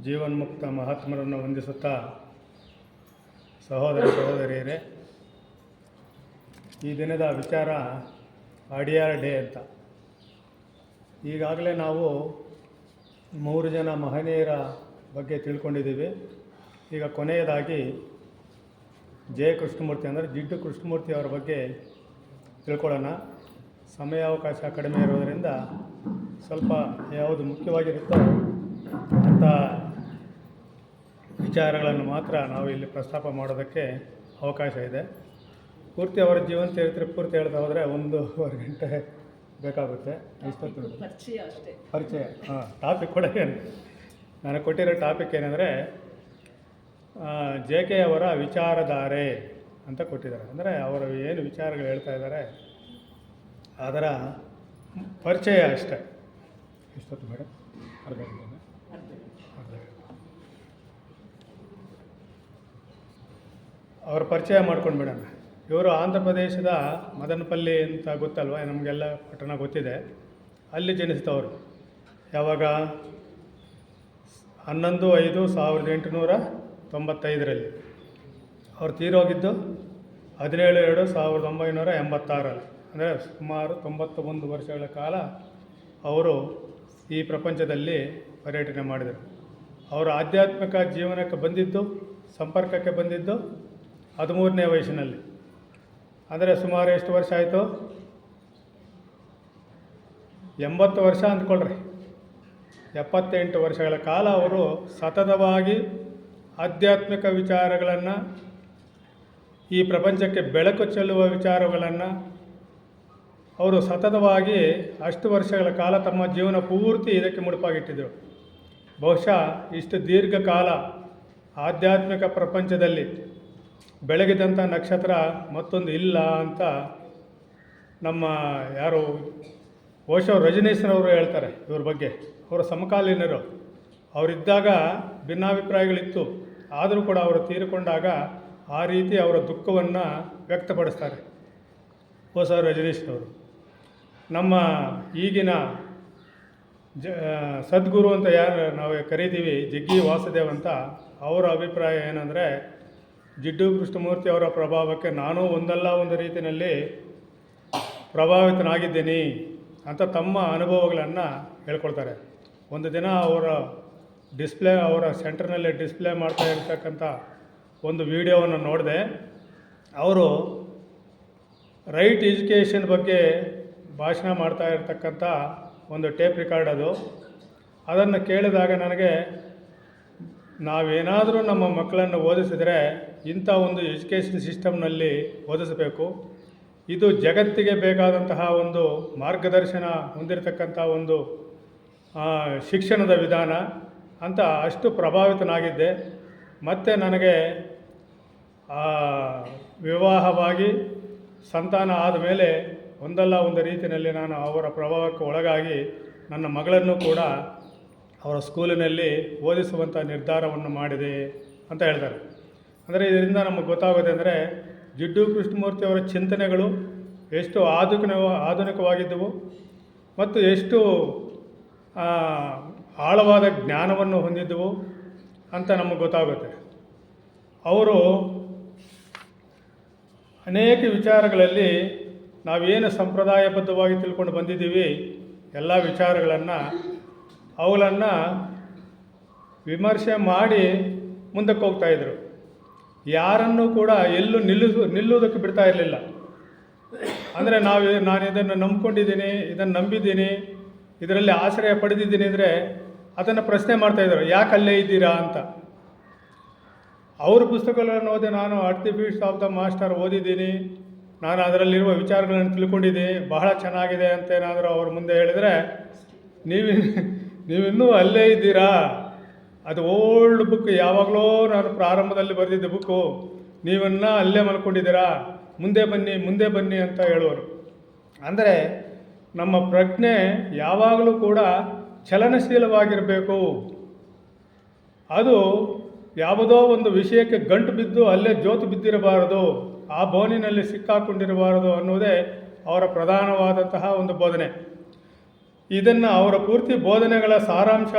ಜೀವನ್ಮುಕ್ತ ಮಹಾತ್ಮರನ್ನು ವಂದಿಸುತ್ತಾ, ಸಹೋದರ ಸಹೋದರಿಯರೇ, ಈ ದಿನದ ವಿಚಾರ ಅಡಿಯಾರ್ ಡೇ ಅಂತ. ಈಗಾಗಲೇ ನಾವು 3 ಜನ ಮಹನೀಯರ ಬಗ್ಗೆ ತಿಳ್ಕೊಂಡಿದ್ದೀವಿ. ಈಗ ಕೊನೆಯದಾಗಿ ಜೆ ಕೃಷ್ಣಮೂರ್ತಿ ಅಂದರೆ ಜಿಡ್ಡು ಕೃಷ್ಣಮೂರ್ತಿ ಅವರ ಬಗ್ಗೆ ತಿಳ್ಕೊಳ್ಳೋಣ. ಸಮಯಾವಕಾಶ ಕಡಿಮೆ ಇರೋದರಿಂದ ಸ್ವಲ್ಪ ಯಾವುದು ಮುಖ್ಯವಾಗಿರುತ್ತೋ ಅಂಥ ವಿಚಾರಗಳನ್ನು ಮಾತ್ರ ನಾವು ಇಲ್ಲಿ ಪ್ರಸ್ತಾಪ ಮಾಡೋದಕ್ಕೆ ಅವಕಾಶ ಇದೆ. ಪೂರ್ತಿ ಅವರ ಜೀವನ ಚರಿತ್ರೆ ಪೂರ್ತಿ ಹೇಳ್ತಾ ಹೋದರೆ 1.5 ಗಂಟೆ ಬೇಕಾಗುತ್ತೆ. ಪರಿಚಯ ಟಾಪಿಕ್ ಕೂಡ ಏನು ನನಗೆ ಕೊಟ್ಟಿರೋ ಟಾಪಿಕ್ ಏನಂದರೆ ಜೆ ಕೆ ಅವರ ವಿಚಾರಧಾರೆ ಅಂತ ಕೊಟ್ಟಿದ್ದಾರೆ. ಅಂದರೆ ಅವರು ಏನು ವಿಚಾರಗಳು ಹೇಳ್ತಾ ಇದ್ದಾರೆ ಅದರ ಪರಿಚಯ ಅಷ್ಟೇ. ಎಷ್ಟೊತ್ತು ಮೇಡಮ್? ಅರ್ಧ ಗಂಟೆ. ಅವರ ಪರಿಚಯ ಮಾಡ್ಕೊಂಡು ಬಿಡೋಣ. ಇವರು ಆಂಧ್ರ ಪ್ರದೇಶದ ಮದನಪಲ್ಲಿ ಅಂತ ಗೊತ್ತಲ್ವ, ನಮಗೆಲ್ಲ ಪಟ್ಟಣ ಗೊತ್ತಿದೆ. ಅಲ್ಲಿ ಜನಿಸಿದವರು. ಯಾವಾಗ? 11/5/1895 ಅವ್ರು ತೀರೋಗಿದ್ದು 17/2/1986. ಅಂದರೆ ಸುಮಾರು 91 ವರ್ಷಗಳ ಕಾಲ ಅವರು ಈ ಪ್ರಪಂಚದಲ್ಲಿ ಪರ್ಯಟನೆ ಮಾಡಿದರು. ಅವರು ಆಧ್ಯಾತ್ಮಿಕ ಜೀವನಕ್ಕೆ ಬಂದಿದ್ದು, ಸಂಪರ್ಕಕ್ಕೆ ಬಂದಿದ್ದು 13ನೇ ವಯಸ್ಸಿನಲ್ಲಿ. ಅಂದರೆ ಸುಮಾರು ಎಷ್ಟು ವರ್ಷ ಆಯಿತು? 80 ವರ್ಷ ಅಂದ್ಕೊಳ್ರಿ. 78 ವರ್ಷಗಳ ಕಾಲ ಅವರು ಸತತವಾಗಿ ಆಧ್ಯಾತ್ಮಿಕ ವಿಚಾರಗಳನ್ನು, ಈ ಪ್ರಪಂಚಕ್ಕೆ ಬೆಳಕು ಚೆಲ್ಲುವ ವಿಚಾರಗಳನ್ನು ಅವರು ಸತತವಾಗಿ ಅಷ್ಟು ವರ್ಷಗಳ ಕಾಲ ತಮ್ಮ ಜೀವನ ಪೂರ್ತಿ ಇದಕ್ಕೆ ಮುಡುಪಾಗಿಟ್ಟಿದ್ದರು. ಬಹುಶಃ ಇಷ್ಟು ದೀರ್ಘಕಾಲ ಆಧ್ಯಾತ್ಮಿಕ ಪ್ರಪಂಚದಲ್ಲಿ ಬೆಳಗಿದಂಥ ನಕ್ಷತ್ರ ಮತ್ತೊಂದು ಇಲ್ಲ ಅಂತ ನಮ್ಮ ಯಾರು ಓಶೋ ರಜನೀಶ್ರವರು ಹೇಳ್ತಾರೆ ಇವ್ರ ಬಗ್ಗೆ. ಅವರ ಸಮಕಾಲೀನರು. ಅವರಿದ್ದಾಗ ಭಿನ್ನಾಭಿಪ್ರಾಯಗಳಿತ್ತು, ಆದರೂ ಕೂಡ ಅವರು ತೀರಿಕೊಂಡಾಗ ಆ ರೀತಿ ಅವರ ದುಃಖವನ್ನು ವ್ಯಕ್ತಪಡಿಸ್ತಾರೆ ಓಶೋ ರಜನೀಶ್ರವರು. ನಮ್ಮ ಈಗಿನ ಸದ್ಗುರು ಅಂತ ಯಾರು ನಾವು ಕರಿತೀವಿ, ಜಗ್ಗಿ ವಾಸುದೇವ್ ಅಂತ, ಅವರ ಅಭಿಪ್ರಾಯ ಏನಂದರೆ, ಜಿಡ್ಡು ಕೃಷ್ಣಮೂರ್ತಿ ಅವರ ಪ್ರಭಾವಕ್ಕೆ ನಾನು ಒಂದಲ್ಲ ಒಂದು ರೀತಿಯಲ್ಲಿ ಪ್ರಭಾವಿತನಾಗಿದ್ದೀನಿ ಅಂತ ತಮ್ಮ ಅನುಭವಗಳನ್ನು ಹೇಳ್ಕೊಳ್ತಾರೆ. ಒಂದು ದಿನ ಅವರ ಅವರ ಸೆಂಟರ್ನಲ್ಲಿ ಡಿಸ್ಪ್ಲೇ ಮಾಡ್ತಾ ಇರ್ತಕ್ಕಂಥ ಒಂದು ವಿಡಿಯೋವನ್ನು ನೋಡಿದೆ. ಅವರು ರೈಟ್ ಎಜುಕೇಷನ್ ಬಗ್ಗೆ ಭಾಷಣ ಮಾಡ್ತಾ ಇರ್ತಕ್ಕಂಥ ಒಂದು ಟೇಪ್ ರಿಕಾರ್ಡ್ ಅದು. ಅದನ್ನು ಕೇಳಿದಾಗ ನನಗೆ, ನಾವೇನಾದರೂ ನಮ್ಮ ಮಕ್ಕಳನ್ನು ಓದಿಸಿದರೆ ಇಂಥ ಒಂದು ಎಜುಕೇಷನ್ ಸಿಸ್ಟಮ್ನಲ್ಲಿ ಓದಿಸಬೇಕು. ಇದು ಜಗತ್ತಿಗೆ ಬೇಕಾದಂತಹ ಒಂದು ಮಾರ್ಗದರ್ಶನ ಹೊಂದಿರತಕ್ಕಂಥ ಒಂದು ಶಿಕ್ಷಣದ ವಿಧಾನ ಅಂತ ಅಷ್ಟು ಪ್ರಭಾವಿತನಾಗಿದ್ದೆ. ಮತ್ತು ನನಗೆ ವಿವಾಹವಾಗಿ ಸಂತಾನ ಆದಮೇಲೆ ಒಂದಲ್ಲ ಒಂದು ರೀತಿಯಲ್ಲಿ ನಾನು ಅವರ ಪ್ರಭಾವಕ್ಕೆ ಒಳಗಾಗಿ ನನ್ನ ಮಗಳನ್ನು ಕೂಡ ಅವರ ಸ್ಕೂಲಿನಲ್ಲಿ ಓದಿಸುವಂಥ ನಿರ್ಧಾರವನ್ನು ಮಾಡಿದೆ ಅಂತ ಹೇಳ್ತಾರೆ. ಅಂದರೆ ಇದರಿಂದ ನಮಗೆ ಗೊತ್ತಾಗೋದೆ ಅಂದರೆ ಜಿಡ್ಡು ಕೃಷ್ಣಮೂರ್ತಿ ಅವರ ಚಿಂತನೆಗಳು ಎಷ್ಟು ಆಧುನಿಕವಾಗಿದ್ದವು ಮತ್ತು ಎಷ್ಟು ಆಳವಾದ ಜ್ಞಾನವನ್ನು ಹೊಂದಿದ್ದವು ಅಂತ ನಮಗೆ ಗೊತ್ತಾಗುತ್ತೆ. ಅವರು ಅನೇಕ ವಿಚಾರಗಳಲ್ಲಿ ನಾವೇನು ಸಂಪ್ರದಾಯಬದ್ಧವಾಗಿ ತಿಳ್ಕೊಂಡು ಬಂದಿದ್ದೀವಿ ಎಲ್ಲ ವಿಚಾರಗಳನ್ನು ಅವುಗಳನ್ನು ವಿಮರ್ಶೆ ಮಾಡಿ ಮುಂದಕ್ಕೆ ಹೋಗ್ತಾಯಿದ್ರು. ಯಾರನ್ನೂ ಕೂಡ ಎಲ್ಲೂ ನಿಲ್ಲುವುದಕ್ಕೆ ಬಿಡ್ತಾ ಇರಲಿಲ್ಲ. ಅಂದರೆ ನಾನು ಇದನ್ನು ನಂಬ್ಕೊಂಡಿದ್ದೀನಿ, ಇದನ್ನು ನಂಬಿದ್ದೀನಿ, ಇದರಲ್ಲಿ ಆಶ್ರಯ ಪಡೆದಿದ್ದೀನಿ ಅಂದರೆ ಅದನ್ನು ಪ್ರಶ್ನೆ ಮಾಡ್ತಾಯಿದ್ರು, ಯಾಕೆ ಅಲ್ಲೇ ಇದ್ದೀರಾ ಅಂತ. ಅವ್ರ ಪುಸ್ತಕಗಳನ್ನು ಓದಿ ನಾನು at the ಫೀಟ್ಸ್ of the master ಓದಿದ್ದೀನಿ, ನಾನು ಅದರಲ್ಲಿರುವ ವಿಚಾರಗಳನ್ನು ತಿಳ್ಕೊಂಡಿದ್ದೀನಿ, ಬಹಳ ಚೆನ್ನಾಗಿದೆ ಅಂತ ಏನಾದರೂ ಅವ್ರ ಮುಂದೆ ಹೇಳಿದರೆ, ನೀವಿನ್ನೂ ಅಲ್ಲೇ ಇದ್ದೀರಾ, ಅದು ಓಲ್ಡ್ ಬುಕ್, ಯಾವಾಗಲೂ ನಾನು ಪ್ರಾರಂಭದಲ್ಲಿ ಬರೆದಿದ್ದ ಬುಕ್ಕು, ನೀವನ್ನ ಅಲ್ಲೇ ಮಲ್ಕೊಂಡಿದ್ದೀರಾ, ಮುಂದೆ ಬನ್ನಿ ಅಂತ ಹೇಳುವರು. ಅಂದರೆ ನಮ್ಮ ಪ್ರಜ್ಞೆ ಯಾವಾಗಲೂ ಕೂಡ ಚಲನಶೀಲವಾಗಿರಬೇಕು. ಅದು ಯಾವುದೋ ಒಂದು ವಿಷಯಕ್ಕೆ ಗಂಟು ಬಿದ್ದು ಅಲ್ಲೇ ಜೋತು ಬಿದ್ದಿರಬಾರದು, ಆ ಬೋನಿನಲ್ಲಿ ಸಿಕ್ಕಾಕೊಂಡಿರಬಾರದು ಅನ್ನುವುದೇ ಅವರ ಪ್ರಧಾನವಾದಂತಹ ಒಂದು ಬೋಧನೆ. ಇದನ್ನು ಅವರ ಪೂರ್ತಿ ಬೋಧನೆಗಳ ಸಾರಾಂಶ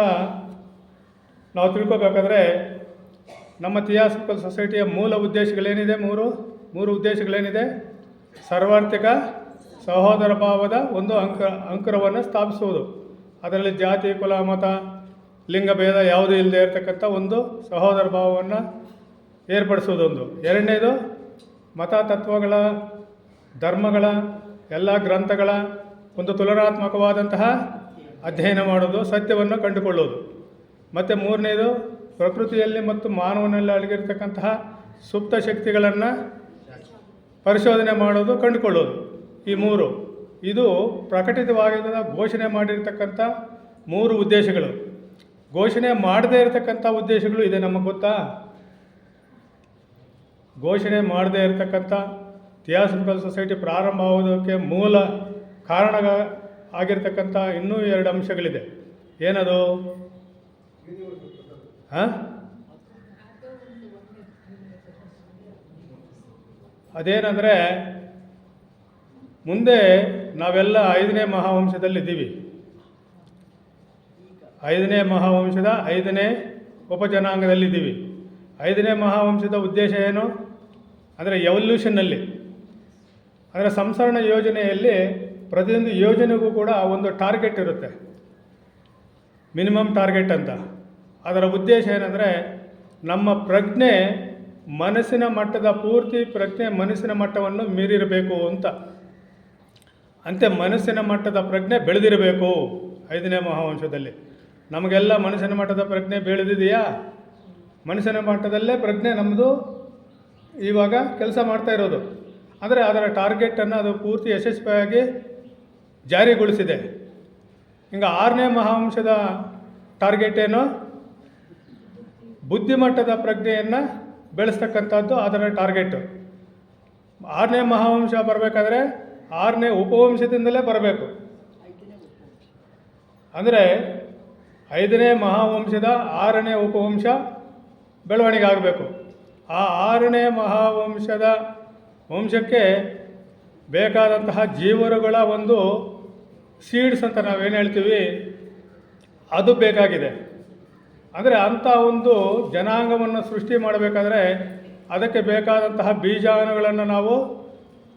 ನಾವು ತಿಳ್ಕೋಬೇಕಾದ್ರೆ ನಮ್ಮ ಥಿಯಾಸಫಿಕಲ್ ಸೊಸೈಟಿಯ ಮೂಲ ಉದ್ದೇಶಗಳೇನಿದೆ, ಮೂರು ಉದ್ದೇಶಗಳೇನಿದೆ? ಸರ್ವಾರ್ಥಿಕ ಸಹೋದರ ಭಾವದ ಒಂದು ಅಂಕುರವನ್ನು ಸ್ಥಾಪಿಸುವುದು, ಅದರಲ್ಲಿ ಜಾತಿ, ಕುಲ, ಮತ, ಲಿಂಗಭೇದ ಯಾವುದೂ ಇಲ್ಲದೆ ಇರತಕ್ಕಂಥ ಒಂದು ಸಹೋದರ ಭಾವವನ್ನು ಏರ್ಪಡಿಸುವುದೊಂದು. ಎರಡನೇದು ಮತ ತತ್ವಗಳ, ಧರ್ಮಗಳ, ಎಲ್ಲ ಗ್ರಂಥಗಳ ಒಂದು ತುಲನಾತ್ಮಕವಾದಂತಹ ಅಧ್ಯಯನ ಮಾಡೋದು, ಸತ್ಯವನ್ನು ಕಂಡುಕೊಳ್ಳೋದು. ಮತ್ತು ಮೂರನೇದು ಪ್ರಕೃತಿಯಲ್ಲಿ ಮತ್ತು ಮಾನವನಲ್ಲಿ ಅಡಗಿರ್ತಕ್ಕಂತಹ ಸುಪ್ತ ಶಕ್ತಿಗಳನ್ನು ಪರಿಶೋಧನೆ ಮಾಡೋದು, ಕಂಡುಕೊಳ್ಳೋದು. ಈ ಮೂರು, ಇದು ಪ್ರಕಟಿತವಾಗಿದ್ದ ಘೋಷಣೆ ಮಾಡಿರ್ತಕ್ಕಂಥ ಮೂರು ಉದ್ದೇಶಗಳು. ಘೋಷಣೆ ಮಾಡದೇ ಇರತಕ್ಕಂಥ ಉದ್ದೇಶಗಳು ಇದೆ, ನಮಗೆ ಗೊತ್ತಾ? ಘೋಷಣೆ ಮಾಡದೇ ಇರತಕ್ಕಂಥ ಥಿಯಾಸಫಿಕಲ್ ಸೊಸೈಟಿ ಪ್ರಾರಂಭ ಆಗೋದಕ್ಕೆ ಮೂಲ ಕಾರಣ ಆಗಿರ್ತಕ್ಕಂಥ ಇನ್ನೂ 2 ಅಂಶಗಳಿದೆ. ಏನದು? ಅದೇನೆಂದರೆ, ಮುಂದೆ ನಾವೆಲ್ಲ 5ನೇ ಮಹಾವಂಶದಲ್ಲಿದ್ದೀವಿ. 5ನೇ ಮಹಾವಂಶದ 5ನೇ ಉಪಜನಾಂಗದಲ್ಲಿದ್ದೀವಿ. 5ನೇ ಮಹಾವಂಶದ ಉದ್ದೇಶ ಏನು ಅಂದರೆ ಎವಲ್ಯೂಷನ್ನಲ್ಲಿ, ಅಂದರೆ ಸಂಸರಣ ಯೋಜನೆಯಲ್ಲಿ ಪ್ರತಿಯೊಂದು ಯೋಜನೆಗೂ ಕೂಡ ಒಂದು ಟಾರ್ಗೆಟ್ ಇರುತ್ತೆ, ಮಿನಿಮಮ್ ಟಾರ್ಗೆಟ್ ಅಂತ. ಅದರ ಉದ್ದೇಶ ಏನಂದರೆ ನಮ್ಮ ಪ್ರಜ್ಞೆ ಮನಸ್ಸಿನ ಮಟ್ಟದ ಪೂರ್ತಿ ಪ್ರಜ್ಞೆ ಮನಸ್ಸಿನ ಮಟ್ಟವನ್ನು ಮೀರಿರಬೇಕು ಅಂತ. ಅಂತೆ ಮನಸ್ಸಿನ ಮಟ್ಟದ ಪ್ರಜ್ಞೆ ಬೆಳೆದಿರಬೇಕು 5ನೇ ಮಹಾವಂಶದಲ್ಲಿ. ನಮಗೆಲ್ಲ ಮನಸ್ಸಿನ ಮಟ್ಟದ ಪ್ರಜ್ಞೆ ಬೆಳೆದಿದೆಯಾ? ಮನಸ್ಸಿನ ಮಟ್ಟದಲ್ಲೇ ಪ್ರಜ್ಞೆ ನಮ್ಮದು ಇವಾಗ ಕೆಲಸ ಮಾಡ್ತಾ ಇರೋದು. ಅಂದರೆ ಅದರ ಟಾರ್ಗೆಟನ್ನು ಅದು ಪೂರ್ತಿ ಯಶಸ್ವಿಯಾಗಿ ಜಾರಿಗೊಳಿಸಿದೆ. ಹಿಂಗೆ 6ನೇ ಮಹಾವಂಶದ ಟಾರ್ಗೆಟ್ ಏನು? ಬುದ್ಧಿಮಟ್ಟದ ಪ್ರಜ್ಞೆಯನ್ನು ಬೆಳೆಸ್ತಕ್ಕಂಥದ್ದು ಅದರ ಟಾರ್ಗೆಟು. 6ನೇ ಮಹಾವಂಶ ಬರಬೇಕಾದ್ರೆ 6ನೇ ಉಪವಂಶದಿಂದಲೇ ಬರಬೇಕು. ಅಂದರೆ 5ನೇ ಮಹಾವಂಶದ 6ನೇ ಉಪವಂಶ ಬೆಳವಣಿಗೆ ಆಗಬೇಕು. ಆ 6ನೇ ಮಹಾವಂಶದ ವಂಶಕ್ಕೆ ಬೇಕಾದಂತಹ ಜೀವರುಗಳ ಒಂದು ಸೀಡ್ಸ್ ಅಂತ ನಾವೇನು ಹೇಳ್ತೀವಿ, ಅದು ಬೇಕಾಗಿದೆ. ಅಂದರೆ ಅಂಥ ಒಂದು ಜನಾಂಗವನ್ನು ಸೃಷ್ಟಿ ಮಾಡಬೇಕಾದ್ರೆ ಅದಕ್ಕೆ ಬೇಕಾದಂತಹ ಬೀಜಾಣುಗಳನ್ನು ನಾವು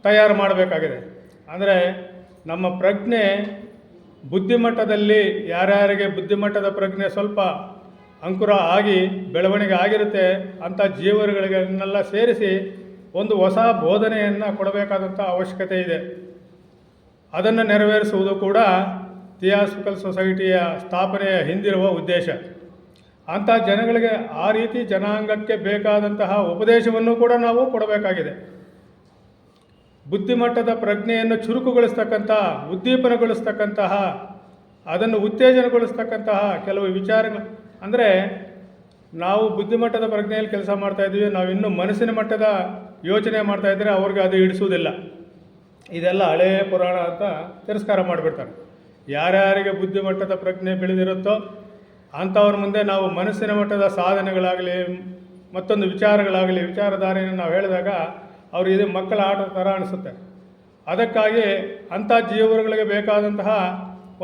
ತಯಾರು ಮಾಡಬೇಕಾಗಿದೆ. ಅಂದರೆ ನಮ್ಮ ಪ್ರಜ್ಞೆ ಬುದ್ಧಿಮಟ್ಟದಲ್ಲಿ ಯಾರ್ಯಾರಿಗೆ ಬುದ್ಧಿಮಟ್ಟದ ಪ್ರಜ್ಞೆ ಸ್ವಲ್ಪ ಅಂಕುರ ಆಗಿ ಬೆಳವಣಿಗೆ ಆಗಿರುತ್ತೆ ಅಂಥ ಜೀವರುಗಳಿಗೆಲ್ಲ ಸೇರಿಸಿ ಒಂದು ಹೊಸ ಬೋಧನೆಯನ್ನು ಕೊಡಬೇಕಾದಂಥ ಅವಶ್ಯಕತೆ ಇದೆ. ಅದನ್ನು ನೆರವೇರಿಸುವುದು ಕೂಡ ಥಿಯಾಸಫಿಕಲ್ ಸೊಸೈಟಿಯ ಸ್ಥಾಪನೆಯ ಹಿಂದಿರುವ ಉದ್ದೇಶ. ಅಂಥ ಜನಗಳಿಗೆ ಆ ರೀತಿ ಜನಾಂಗಕ್ಕೆ ಬೇಕಾದಂತಹ ಉಪದೇಶವನ್ನು ಕೂಡ ನಾವು ಕೊಡಬೇಕಾಗಿದೆ. ಬುದ್ಧಿಮಟ್ಟದ ಪ್ರಜ್ಞೆಯನ್ನು ಚುರುಕುಗೊಳಿಸ್ತಕ್ಕಂಥ, ಉದ್ದೀಪನಗೊಳಿಸ್ತಕ್ಕಂತಹ, ಅದನ್ನು ಉತ್ತೇಜನಗೊಳಿಸ್ತಕ್ಕಂತಹ ಕೆಲವು ವಿಚಾರಗಳು. ಅಂದರೆ ನಾವು ಬುದ್ಧಿಮಟ್ಟದ ಪ್ರಜ್ಞೆಯಲ್ಲಿ ಕೆಲಸ ಮಾಡ್ತಾಯಿದ್ದೀವಿ, ನಾವು ಇನ್ನೂ ಮನಸ್ಸಿನ ಮಟ್ಟದ ಯೋಚನೆ ಮಾಡ್ತಾಯಿದ್ರೆ ಅವ್ರಿಗೆ ಅದು ಹಿಡಿಸೋದಿಲ್ಲ. ಇದೆಲ್ಲ ಹಳೆಯ ಪುರಾಣ ಅಂತ ತಿರಸ್ಕಾರ ಮಾಡಿಬಿಡ್ತಾರೆ. ಯಾರ್ಯಾರಿಗೆ ಬುದ್ಧಿಮಟ್ಟದ ಪ್ರಜ್ಞೆ ಬೆಳೆದಿರುತ್ತೋ ಅಂಥವ್ರ ಮುಂದೆ ನಾವು ಮನಸ್ಸಿನ ಮಟ್ಟದ ಸಾಧನೆಗಳಾಗಲಿ ಮತ್ತೊಂದು ವಿಚಾರಗಳಾಗಲಿ ವಿಚಾರಧಾರೆಯನ್ನು ನಾವು ಹೇಳಿದಾಗ ಅವ್ರಿಗೆ ಇದು ಮಕ್ಕಳ ಆಟದ ಥರ ಅನಿಸುತ್ತೆ. ಅದಕ್ಕಾಗಿ ಅಂಥ ಜೀವರುಗಳಿಗೆ ಬೇಕಾದಂತಹ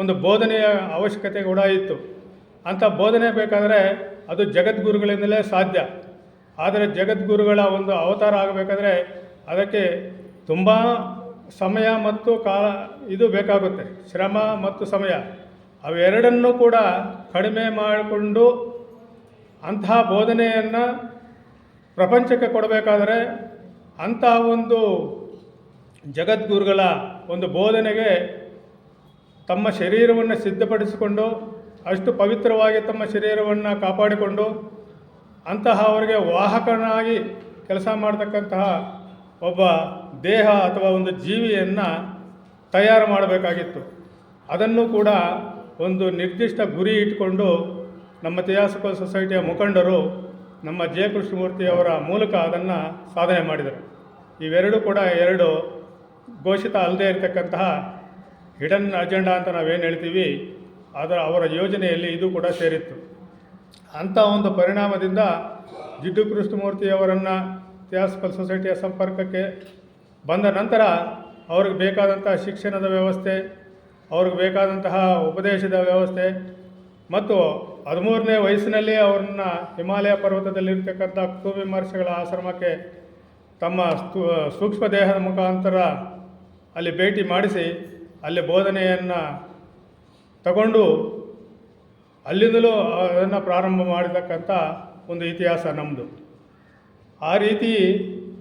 ಒಂದು ಬೋಧನೆಯ ಅವಶ್ಯಕತೆ ಕೂಡ ಇತ್ತು. ಅಂಥ ಬೋಧನೆ ಬೇಕಾದರೆ ಅದು ಜಗದ್ಗುರುಗಳಿಂದಲೇ ಸಾಧ್ಯ. ಆದರೆ ಜಗದ್ಗುರುಗಳ ಒಂದು ಅವತಾರ ಆಗಬೇಕಾದ್ರೆ ಅದಕ್ಕೆ ತುಂಬ ಸಮಯ ಮತ್ತು ಕಾಲ ಇದು ಬೇಕಾಗುತ್ತೆ, ಶ್ರಮ ಮತ್ತು ಸಮಯ. ಅವೆರಡನ್ನೂ ಕೂಡ ಕಡಿಮೆ ಮಾಡಿಕೊಂಡು ಅಂತಹ ಬೋಧನೆಯನ್ನು ಪ್ರಪಂಚಕ್ಕೆ ಕೊಡಬೇಕಾದರೆ ಅಂತಹ ಒಂದು ಜಗದ್ಗುರುಗಳ ಒಂದು ಬೋಧನೆಗೆ ತಮ್ಮ ಶರೀರವನ್ನು ಸಿದ್ಧಪಡಿಸಿಕೊಂಡು ಅಷ್ಟು ಪವಿತ್ರವಾಗಿ ತಮ್ಮ ಶರೀರವನ್ನು ಕಾಪಾಡಿಕೊಂಡು ಅಂತಹ ಅವರಿಗೆ ವಾಹಕನಾಗಿ ಕೆಲಸ ಮಾಡತಕ್ಕಂತಹ ಒಬ್ಬ ದೇಹ ಅಥವಾ ಒಂದು ಜೀವಿಯನ್ನು ತಯಾರು ಮಾಡಬೇಕಾಗಿತ್ತು. ಅದನ್ನು ಕೂಡ ಒಂದು ನಿರ್ದಿಷ್ಟ ಗುರಿ ಇಟ್ಟುಕೊಂಡು ನಮ್ಮ ಥಿಯಾಸಫಿಕಲ್ ಸೊಸೈಟಿಯ ಮುಖಂಡರು ನಮ್ಮ ಜೆ ಕೃಷ್ಣಮೂರ್ತಿಯವರ ಮೂಲಕ ಅದನ್ನು ಸಾಧನೆ ಮಾಡಿದರು. ಇವೆರಡೂ ಕೂಡ ಎರಡು ಘೋಷಿತ ಅಲ್ಲದೇ ಇರತಕ್ಕಂತಹ ಹಿಡನ್ ಅಜೆಂಡಾ ಅಂತ ನಾವೇನು ಹೇಳ್ತೀವಿ, ಅವರ ಯೋಜನೆಯಲ್ಲಿ ಇದು ಕೂಡ ಸೇರಿತ್ತು. ಅಂಥ ಒಂದು ಪರಿಣಾಮದಿಂದ ಜಿಡ್ಡು ಕೃಷ್ಣಮೂರ್ತಿಯವರನ್ನು ಥಿಯಾಸಫಿಕಲ್ ಸೊಸೈಟಿಯ ಸಂಪರ್ಕಕ್ಕೆ ಬಂದ ನಂತರ ಅವ್ರಿಗೆ ಬೇಕಾದಂಥ ಶಿಕ್ಷಣದ ವ್ಯವಸ್ಥೆ, ಅವ್ರಿಗೆ ಬೇಕಾದಂತಹ ಉಪದೇಶದ ವ್ಯವಸ್ಥೆ ಮತ್ತು 13ನೇ ವಯಸ್ಸಿನಲ್ಲಿ ಅವ್ರನ್ನ ಹಿಮಾಲಯ ಪರ್ವತದಲ್ಲಿರ್ತಕ್ಕಂಥ ಕುತುಬಿ ಮಹರ್ಷಿಗಳ ಆಶ್ರಮಕ್ಕೆ ತಮ್ಮ ಸೂಕ್ಷ್ಮ ದೇಹದ ಮುಖಾಂತರ ಅಲ್ಲಿ ಭೇಟಿ ಮಾಡಿಸಿ ಅಲ್ಲಿ ಬೋಧನೆಯನ್ನು ತಗೊಂಡು ಅಲ್ಲಿಂದಲೂ ಅದನ್ನು ಪ್ರಾರಂಭ ಮಾಡಿರ್ತಕ್ಕಂಥ ಒಂದು ಇತಿಹಾಸ ನಮ್ಮದು. ಆ ರೀತಿ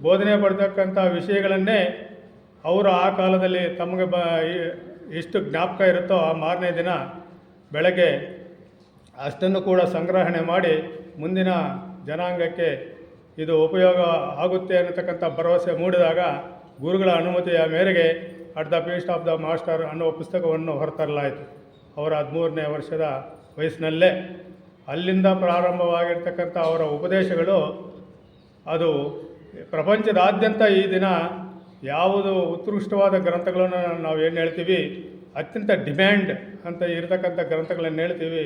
ಬೋಧನೆ ಪಡ್ತಕ್ಕಂಥ ವಿಷಯಗಳನ್ನೇ ಅವರು ಆ ಕಾಲದಲ್ಲಿ ತಮಗೆ ಎಷ್ಟು ಜ್ಞಾಪಕ ಇರುತ್ತೋ ಆ ಮಾರನೇ ದಿನ ಬೆಳಗ್ಗೆ ಅಷ್ಟನ್ನು ಕೂಡ ಸಂಗ್ರಹಣೆ ಮಾಡಿ ಮುಂದಿನ ಜನಾಂಗಕ್ಕೆ ಇದು ಉಪಯೋಗ ಆಗುತ್ತೆ ಅನ್ನತಕ್ಕಂಥ ಭರವಸೆ ಮೂಡಿದಾಗ ಗುರುಗಳ ಅನುಮತಿಯ ಮೇರೆಗೆ at the feet of the master ಅನ್ನುವ ಪುಸ್ತಕವನ್ನು ಹೊರತರಲಾಯಿತು. ಅವರ 13ನೇ ವರ್ಷದ ವಯಸ್ಸಿನಲ್ಲೇ ಅಲ್ಲಿಂದ ಪ್ರಾರಂಭವಾಗಿರ್ತಕ್ಕಂಥ ಅವರ ಉಪದೇಶಗಳು ಅದು ಪ್ರಪಂಚದಾದ್ಯಂತ ಈ ದಿನ ಯಾವುದು ಉತ್ಕೃಷ್ಟವಾದ ಗ್ರಂಥಗಳನ್ನು ನಾವು ಏನು ಹೇಳ್ತೀವಿ, ಅತ್ಯಂತ ಡಿಮ್ಯಾಂಡ್ ಅಂತ ಇರತಕ್ಕಂಥ ಗ್ರಂಥಗಳನ್ನು ಹೇಳ್ತೀವಿ,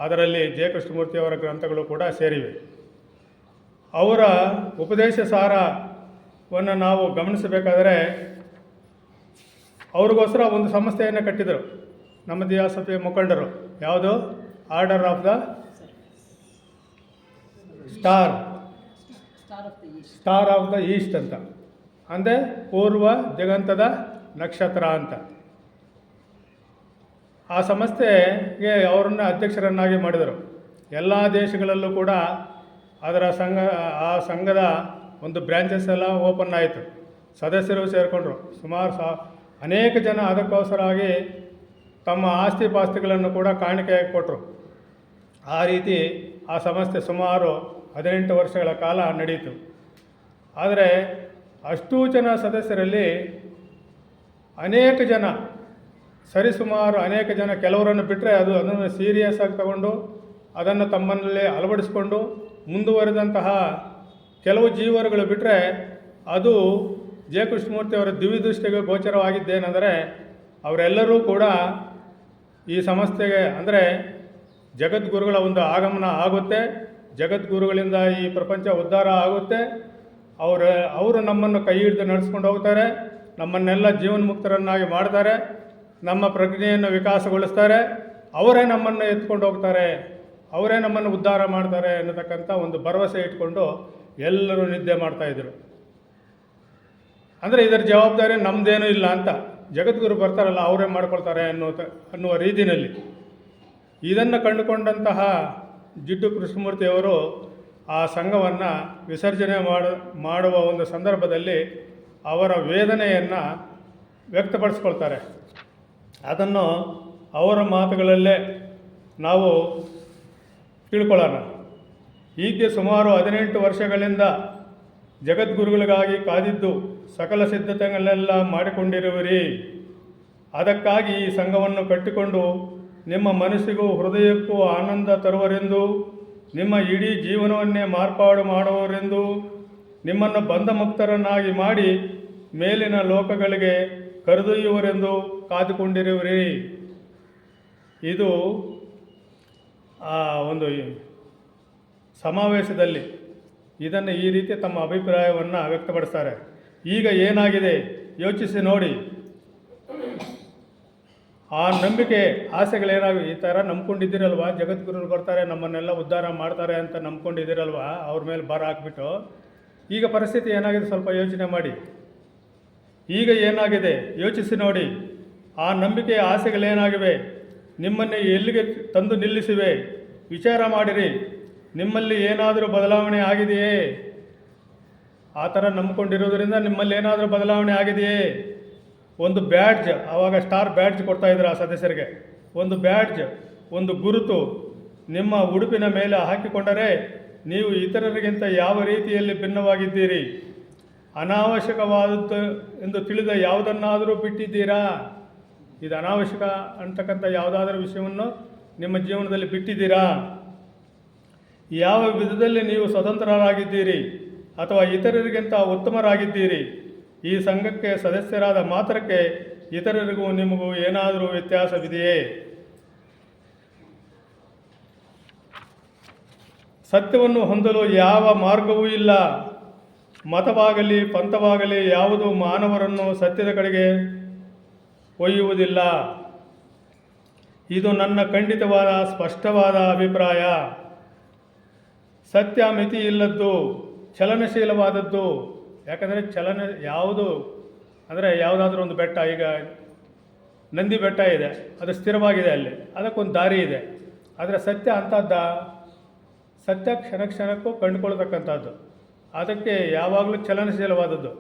ಅದರಲ್ಲಿ ಜೆ ಕೃಷ್ಣಮೂರ್ತಿಯವರ ಗ್ರಂಥಗಳು ಕೂಡ ಸೇರಿವೆ. ಅವರ ಉಪದೇಶ ಸಾರವನ್ನು ನಾವು ಗಮನಿಸಬೇಕಾದರೆ ಅವ್ರಿಗೋಸ್ಕರ ಒಂದು ಸಂಸ್ಥೆಯನ್ನು ಕಟ್ಟಿದರು ನಮ್ಮ ಥಿಯಾಸಫಿಯ ಮುಖಂಡರು. ಯಾವುದು? Order of the star of the East ಅಂತ, ಅಂದರೆ ಪೂರ್ವ ದಿಗಂತದ ನಕ್ಷತ್ರ ಅಂತ. ಆ ಸಂಸ್ಥೆಗೆ ಅವರನ್ನು ಅಧ್ಯಕ್ಷರನ್ನಾಗಿ ಮಾಡಿದರು. ಎಲ್ಲ ದೇಶಗಳಲ್ಲೂ ಕೂಡ ಅದರ ಆ ಸಂಘದ ಒಂದು ಬ್ರ್ಯಾಂಚಸ್ ಎಲ್ಲ ಓಪನ್ ಆಯಿತು, ಸದಸ್ಯರು ಸೇರಿಕೊಂಡ್ರು. ಸುಮಾರು ಅನೇಕ ಜನ ಅದಕ್ಕೋಸ್ಕರವಾಗಿ ತಮ್ಮ ಆಸ್ತಿ ಪಾಸ್ತಿಗಳನ್ನು ಕೂಡ ಕಾಣಿಕೆಯಾಗಿ ಕೊಟ್ಟರು. ಆ ರೀತಿ ಆ ಸಂಸ್ಥೆ ಸುಮಾರು 18 ವರ್ಷಗಳ ಕಾಲ ನಡೆಯಿತು. ಆದರೆ ಅಷ್ಟೂ ಜನ ಸದಸ್ಯರಲ್ಲಿ ಅನೇಕ ಜನ, ಸರಿಸುಮಾರು ಅನೇಕ ಜನ, ಕೆಲವರನ್ನು ಬಿಟ್ಟರೆ ಅದನ್ನು ಸೀರಿಯಸ್ ಆಗಿ ತಗೊಂಡು ಅದನ್ನು ತಮ್ಮಲ್ಲಿ ಅಳವಡಿಸಿಕೊಂಡು ಮುಂದುವರೆದಂತಹ ಕೆಲವು ಜೀವರುಗಳು ಬಿಟ್ಟರೆ ಅದು ಜೆ ಕೃಷ್ಣಮೂರ್ತಿಯವರ ದಿವ್ಯದೃಷ್ಟಿಗೆ ಗೋಚರವಾಗಿದ್ದೇನೆಂದರೆ ಅವರೆಲ್ಲರೂ ಕೂಡ ಈ ಸಂಸ್ಥೆಗೆ, ಅಂದರೆ ಜಗದ್ಗುರುಗಳ ಒಂದು ಆಗುತ್ತೆ, ಜಗದ್ಗುರುಗಳಿಂದ ಈ ಪ್ರಪಂಚ ಉದ್ಧಾರ ಆಗುತ್ತೆ, ಅವರು ನಮ್ಮನ್ನು ಕೈ ಹಿಡಿದು ನಡೆಸ್ಕೊಂಡು ಹೋಗ್ತಾರೆ, ನಮ್ಮನ್ನೆಲ್ಲ ಜೀವನ್ಮುಕ್ತರನ್ನಾಗಿ ಮಾಡ್ತಾರೆ, ನಮ್ಮ ಪ್ರಜ್ಞೆಯನ್ನು ವಿಕಾಸಗೊಳಿಸ್ತಾರೆ, ಅವರೇ ನಮ್ಮನ್ನು ಎತ್ಕೊಂಡು ಹೋಗ್ತಾರೆ, ಅವರೇ ನಮ್ಮನ್ನು ಉದ್ಧಾರ ಮಾಡ್ತಾರೆ ಅನ್ನತಕ್ಕಂಥ ಒಂದು ಭರವಸೆ ಇಟ್ಕೊಂಡು ಎಲ್ಲರೂ ನಿದ್ದೆ ಮಾಡ್ತಾಯಿದ್ರು. ಅಂದರೆ ಇದರ ಜವಾಬ್ದಾರಿ ನಮ್ಮದೇನೂ ಇಲ್ಲ ಅಂತ, ಜಗದ್ಗುರು ಬರ್ತಾರಲ್ಲ ಅವರೇ ಮಾಡ್ಕೊಳ್ತಾರೆ ಅನ್ನುವ ರೀತಿಯಲ್ಲಿ ಇದನ್ನು ಕಂಡುಕೊಂಡಂತಹ ಜಿಡ್ಡು ಕೃಷ್ಣಮೂರ್ತಿಯವರು ಆ ಸಂಘವನ್ನು ವಿಸರ್ಜನೆ ಮಾಡುವ ಒಂದು ಸಂದರ್ಭದಲ್ಲಿ ಅವರ ವೇದನೆಯನ್ನು ವ್ಯಕ್ತಪಡಿಸ್ಕೊಳ್ತಾರೆ. ಅದನ್ನು ಅವರ ಮಾತುಗಳಲ್ಲೇ ನಾವು ತಿಳ್ಕೊಳ್ಳೋಣ. ಹೀಗೆ ಸುಮಾರು 18 ವರ್ಷಗಳಿಂದ ಜಗದ್ಗುರುಗಳಿಗಾಗಿ ಕಾದಿದ್ದು ಸಕಲ ಸಿದ್ಧತೆಗಳನ್ನೆಲ್ಲ ಮಾಡಿಕೊಂಡಿರುವಿರಿ. ಅದಕ್ಕಾಗಿ ಈ ಸಂಘವನ್ನು ಕಟ್ಟಿಕೊಂಡು ನಿಮ್ಮ ಮನಸ್ಸಿಗೂ ಹೃದಯಕ್ಕೂ ಆನಂದ ತರುವರೆಂದು, ನಿಮ್ಮ ಇಡೀ ಜೀವನವನ್ನೇ ಮಾರ್ಪಾಡು ಮಾಡುವರೆಂದು, ನಿಮ್ಮನ್ನು ಬಂಧಮುಕ್ತರನ್ನಾಗಿ ಮಾಡಿ ಮೇಲಿನ ಲೋಕಗಳಿಗೆ ಕರೆದೊಯ್ಯುವರೆಂದು ಕಾದುಕೊಂಡಿರುವಿರಿ. ಇದು ಆ ಒಂದು ಸಮಾವೇಶದಲ್ಲಿ ಇದನ್ನು ಈ ರೀತಿ ತಮ್ಮ ಅಭಿಪ್ರಾಯವನ್ನು ವ್ಯಕ್ತಪಡಿಸ್ತಾರೆ. ಈಗ ಏನಾಗಿದೆ ಯೋಚಿಸಿ ನೋಡಿ. ಆ ನಂಬಿಕೆ ಆಸೆಗಳೇನಾಗಿ ಈ ಥರ ನಂಬ್ಕೊಂಡಿದ್ದೀರಲ್ವ, ಜಗದ್ಗುರುಗಳು ಬರ್ತಾರೆ ನಮ್ಮನ್ನೆಲ್ಲ ಉದ್ಧಾರ ಮಾಡ್ತಾರೆ ಅಂತ ನಂಬ್ಕೊಂಡಿದ್ದೀರಲ್ವ, ಅವ್ರ ಮೇಲೆ ಭಾರ ಹಾಕ್ಬಿಟ್ಟು ಈಗ ಪರಿಸ್ಥಿತಿ ಏನಾಗಿದೆ ಸ್ವಲ್ಪ ಯೋಚನೆ ಮಾಡಿ. ಈಗ ಏನಾಗಿದೆ ಯೋಚಿಸಿ ನೋಡಿ. ಆ ನಂಬಿಕೆ ಆಸೆಗಳೇನಾಗಿವೆ, ನಿಮ್ಮನ್ನು ಎಲ್ಲಿಗೆ ತಂದು ನಿಲ್ಲಿಸಿವೆ ವಿಚಾರ ಮಾಡಿರಿ. ನಿಮ್ಮಲ್ಲಿ ಏನಾದರೂ ಬದಲಾವಣೆ ಆಗಿದೆಯೇ? ಆ ಥರ ನಂಬ್ಕೊಂಡಿರೋದ್ರಿಂದ ನಿಮ್ಮಲ್ಲಿ ಏನಾದರೂ ಬದಲಾವಣೆ ಆಗಿದೆಯೇ? ಒಂದು ಬ್ಯಾಡ್ಜ್, ಆವಾಗ ಸ್ಟಾರ್ ಬ್ಯಾಡ್ಜ್ ಕೊಡ್ತಾಯಿದ್ರು ಆ ಸದಸ್ಯರಿಗೆ. ಒಂದು ಬ್ಯಾಡ್ಜ್, ಒಂದು ಗುರುತು ನಿಮ್ಮ ಉಡುಪಿನ ಮೇಲೆ ಹಾಕಿಕೊಂಡರೆ ನೀವು ಇತರರಿಗಿಂತ ಯಾವ ರೀತಿಯಲ್ಲಿ ಭಿನ್ನವಾಗಿದ್ದೀರಿ? ಅನಾವಶ್ಯಕವಾದದ್ದು ಎಂದು ತಿಳಿದ ಯಾವುದನ್ನಾದರೂ ಬಿಟ್ಟಿದ್ದೀರಾ? ಇದು ಅನಾವಶ್ಯಕ ಅಂತಕ್ಕಂಥ ಯಾವುದಾದ್ರೂ ವಿಷಯವನ್ನು ನಿಮ್ಮ ಜೀವನದಲ್ಲಿ ಬಿಟ್ಟಿದ್ದೀರಾ? ಯಾವ ವಿಧದಲ್ಲಿ ನೀವು ಸ್ವತಂತ್ರರಾಗಿದ್ದೀರಿ ಅಥವಾ ಇತರರಿಗಿಂತ ಉತ್ತಮರಾಗಿದ್ದೀರಿ? ಈ ಸಂಘಕ್ಕೆ ಸದಸ್ಯರಾದ ಮಾತ್ರಕ್ಕೆ ಇತರರಿಗೂ ನಿಮಗೂ ಏನಾದರೂ ವ್ಯತ್ಯಾಸವಿದೆಯೇ? ಸತ್ಯವನ್ನು ಹೊಂದಲು ಯಾವ ಮಾರ್ಗವೂ ಇಲ್ಲ. ಮತವಾಗಲಿ ಪಂಥವಾಗಲಿ ಯಾವುದು ಮಾನವರನ್ನು ಸತ್ಯದ ಕಡೆಗೆ ಒಯ್ಯುವುದಿಲ್ಲ. ಇದು ನನ್ನ ಖಂಡಿತವಾದ ಸ್ಪಷ್ಟವಾದ ಅಭಿಪ್ರಾಯ. ಸತ್ಯ ಮಿತಿ ಇಲ್ಲದ್ದು, ಚಲನಶೀಲವಾದದ್ದು. ಯಾಕಂದರೆ ಯಾವುದು ಅಂದರೆ ಯಾವುದಾದ್ರೂ ಒಂದು ಬೆಟ್ಟ, ಈಗ ನಂದಿ ಬೆಟ್ಟ ಇದೆ, ಅದು ಸ್ಥಿರವಾಗಿದೆ, ಅಲ್ಲಿ ಅದಕ್ಕೊಂದು ದಾರಿ ಇದೆ. ಆದರೆ ಸತ್ಯ ಅಂಥದ್ದ, ಸತ್ಯ ಕ್ಷಣ ಕ್ಷಣಕ್ಕೂ ಕಂಡುಕೊಳ್ತಕ್ಕಂಥದ್ದು. ಅದಕ್ಕೆ ಯಾವಾಗಲೂ ಚಲನಶೀಲವಾದದ್ದು.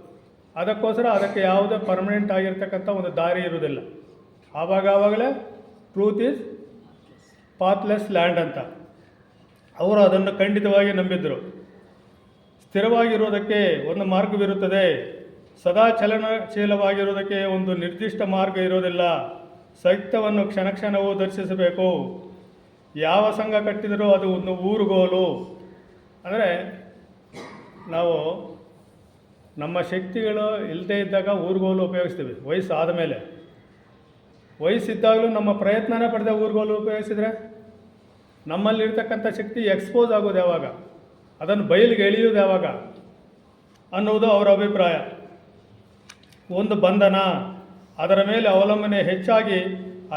ಅದಕ್ಕೋಸ್ಕರ ಅದಕ್ಕೆ ಯಾವುದೇ ಪರ್ಮನೆಂಟ್ ಆಗಿರ್ತಕ್ಕಂಥ ಒಂದು ದಾರಿ ಇರುವುದಿಲ್ಲ. ಆವಾಗಲೇ ಟ್ರೂತ್ ಈಸ್ ಪಾತ್ಲೆಸ್ ಲ್ಯಾಂಡ್ ಅಂತ ಅವರು ಅದನ್ನು ಖಂಡಿತವಾಗಿ ನಂಬಿದ್ದರು. ಸ್ಥಿರವಾಗಿರುವುದಕ್ಕೆ ಒಂದು ಮಾರ್ಗವಿರುತ್ತದೆ. ಸದಾ ಚಲನಶೀಲವಾಗಿರುವುದಕ್ಕೆ ಒಂದು ನಿರ್ದಿಷ್ಟ ಮಾರ್ಗ ಇರೋದಿಲ್ಲ. ಸತ್ಯವನ್ನು ಕ್ಷಣ ಕ್ಷಣವೂ ದರ್ಶಿಸಬೇಕು. ಯಾವ ಸಂಘ ಕಟ್ಟಿದರೂ ಅದು ಒಂದು ಊರುಗೋಲು. ಅಂದರೆ ನಾವು ನಮ್ಮ ಶಕ್ತಿಗಳು ಇಲ್ಲದೇ ಇದ್ದಾಗ ಊರುಗೋಲು ಉಪಯೋಗಿಸ್ತೀವಿ. ವಯಸ್ಸು ಆದಮೇಲೆ, ವಯಸ್ಸಿದ್ದಾಗಲೂ ನಮ್ಮ ಪ್ರಯತ್ನನೇ ಪಡೆದ ಊರುಗೋಲು ಉಪಯೋಗಿಸಿದರೆ ನಮ್ಮಲ್ಲಿರ್ತಕ್ಕಂಥ ಶಕ್ತಿ ಎಕ್ಸ್ಪೋಸ್ ಆಗೋದು ಯಾವಾಗ, ಅದನ್ನು ಬಯಲಿಗೆ ಎಳೆಯೋದು ಯಾವಾಗ ಅನ್ನುವುದು ಅವರ ಅಭಿಪ್ರಾಯ. ಒಂದು ಬಂಧನ, ಅದರ ಮೇಲೆ ಅವಲಂಬನೆ ಹೆಚ್ಚಾಗಿ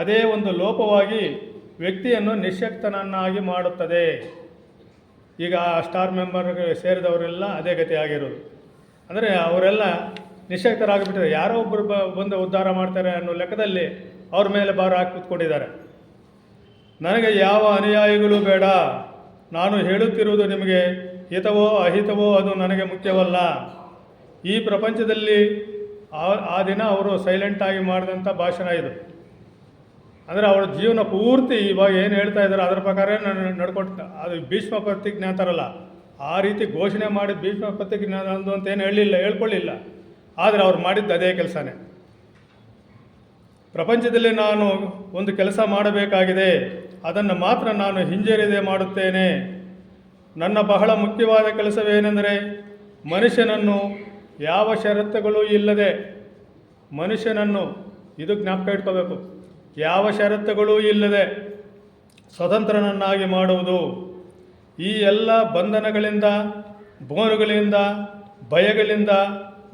ಅದೇ ಒಂದು ಲೋಪವಾಗಿ ವ್ಯಕ್ತಿಯನ್ನು ನಿಶ್ಶಕ್ತನನ್ನಾಗಿ ಮಾಡುತ್ತದೆ. ಈಗ ಸ್ಟಾರ್ ಮೆಂಬರ್ ಸೇರಿದವರೆಲ್ಲ ಅದೇ ಗತಿ ಆಗಿರೋದು. ಅಂದರೆ ಅವರೆಲ್ಲ ನಿಶ್ಶಕ್ತರಾಗಿಬಿಟ್ಟಿದ್ದಾರೆ. ಯಾರೋ ಒಬ್ಬರು ಬಂದು ಉದ್ಧಾರ ಮಾಡ್ತಾರೆ ಅನ್ನೋ ಲೆಕ್ಕದಲ್ಲಿ ಅವ್ರ ಮೇಲೆ ಭಾರ ಹಾಕಿ ಕೂತ್ಕೊಂಡಿದ್ದಾರೆ. ನನಗೆ ಯಾವ ಅನುಯಾಯಿಗಳು ಬೇಡ. ನಾನು ಹೇಳುತ್ತಿರುವುದು ನಿಮಗೆ ಹಿತವೋ ಅಹಿತವೋ ಅದು ನನಗೆ ಮುಖ್ಯವಲ್ಲ. ಈ ಪ್ರಪಂಚದಲ್ಲಿ ಆ ದಿನ ಅವರು ಸೈಲೆಂಟಾಗಿ ಮಾಡಿದಂಥ ಭಾಷಣ ಇದು. ಅಂದರೆ ಅವರ ಜೀವನ ಪೂರ್ತಿ ಇವಾಗ ಏನು ಹೇಳ್ತಾ ಇದ್ದಾರೆ ಅದರ ಪ್ರಕಾರ ನಡ್ಕೊಟ್ಟು, ಅದು ಭೀಷ್ಮ ಪ್ರತಿಜ್ಞೆ ಅಂತಾರಲ್ಲ, ಆ ರೀತಿ ಘೋಷಣೆ ಮಾಡಿ ಭೀಷ್ಮ ಪ್ರತಿಜ್ಞೆ ಅಂದು ಅಂತ ಏನು ಹೇಳ್ಕೊಳ್ಳಿಲ್ಲ. ಆದರೆ ಅವ್ರು ಮಾಡಿದ್ದು ಅದೇ ಕೆಲಸನೇ. ಪ್ರಪಂಚದಲ್ಲಿ ನಾನು ಒಂದು ಕೆಲಸ ಮಾಡಬೇಕಾಗಿದೆ, ಅದನ್ನು ಮಾತ್ರ ನಾನು ಹಿಂಜರಿಯದೆ ಮಾಡುತ್ತೇನೆ. ನನ್ನ ಬಹಳ ಮುಖ್ಯವಾದ ಕೆಲಸವೇನೆಂದರೆ ಮನುಷ್ಯನನ್ನು ಯಾವ ಷರತ್ತುಗಳೂ ಇಲ್ಲದೆ, ಮನುಷ್ಯನನ್ನು ಇದು ಜ್ಞಾಪಕ ಇಟ್ಕೋಬೇಕು, ಯಾವ ಷರತ್ತುಗಳೂ ಇಲ್ಲದೆ ಸ್ವತಂತ್ರನನ್ನಾಗಿ ಮಾಡುವುದು. ಈ ಎಲ್ಲ ಬಂಧನಗಳಿಂದ, ಬೋನುಗಳಿಂದ, ಭಯಗಳಿಂದ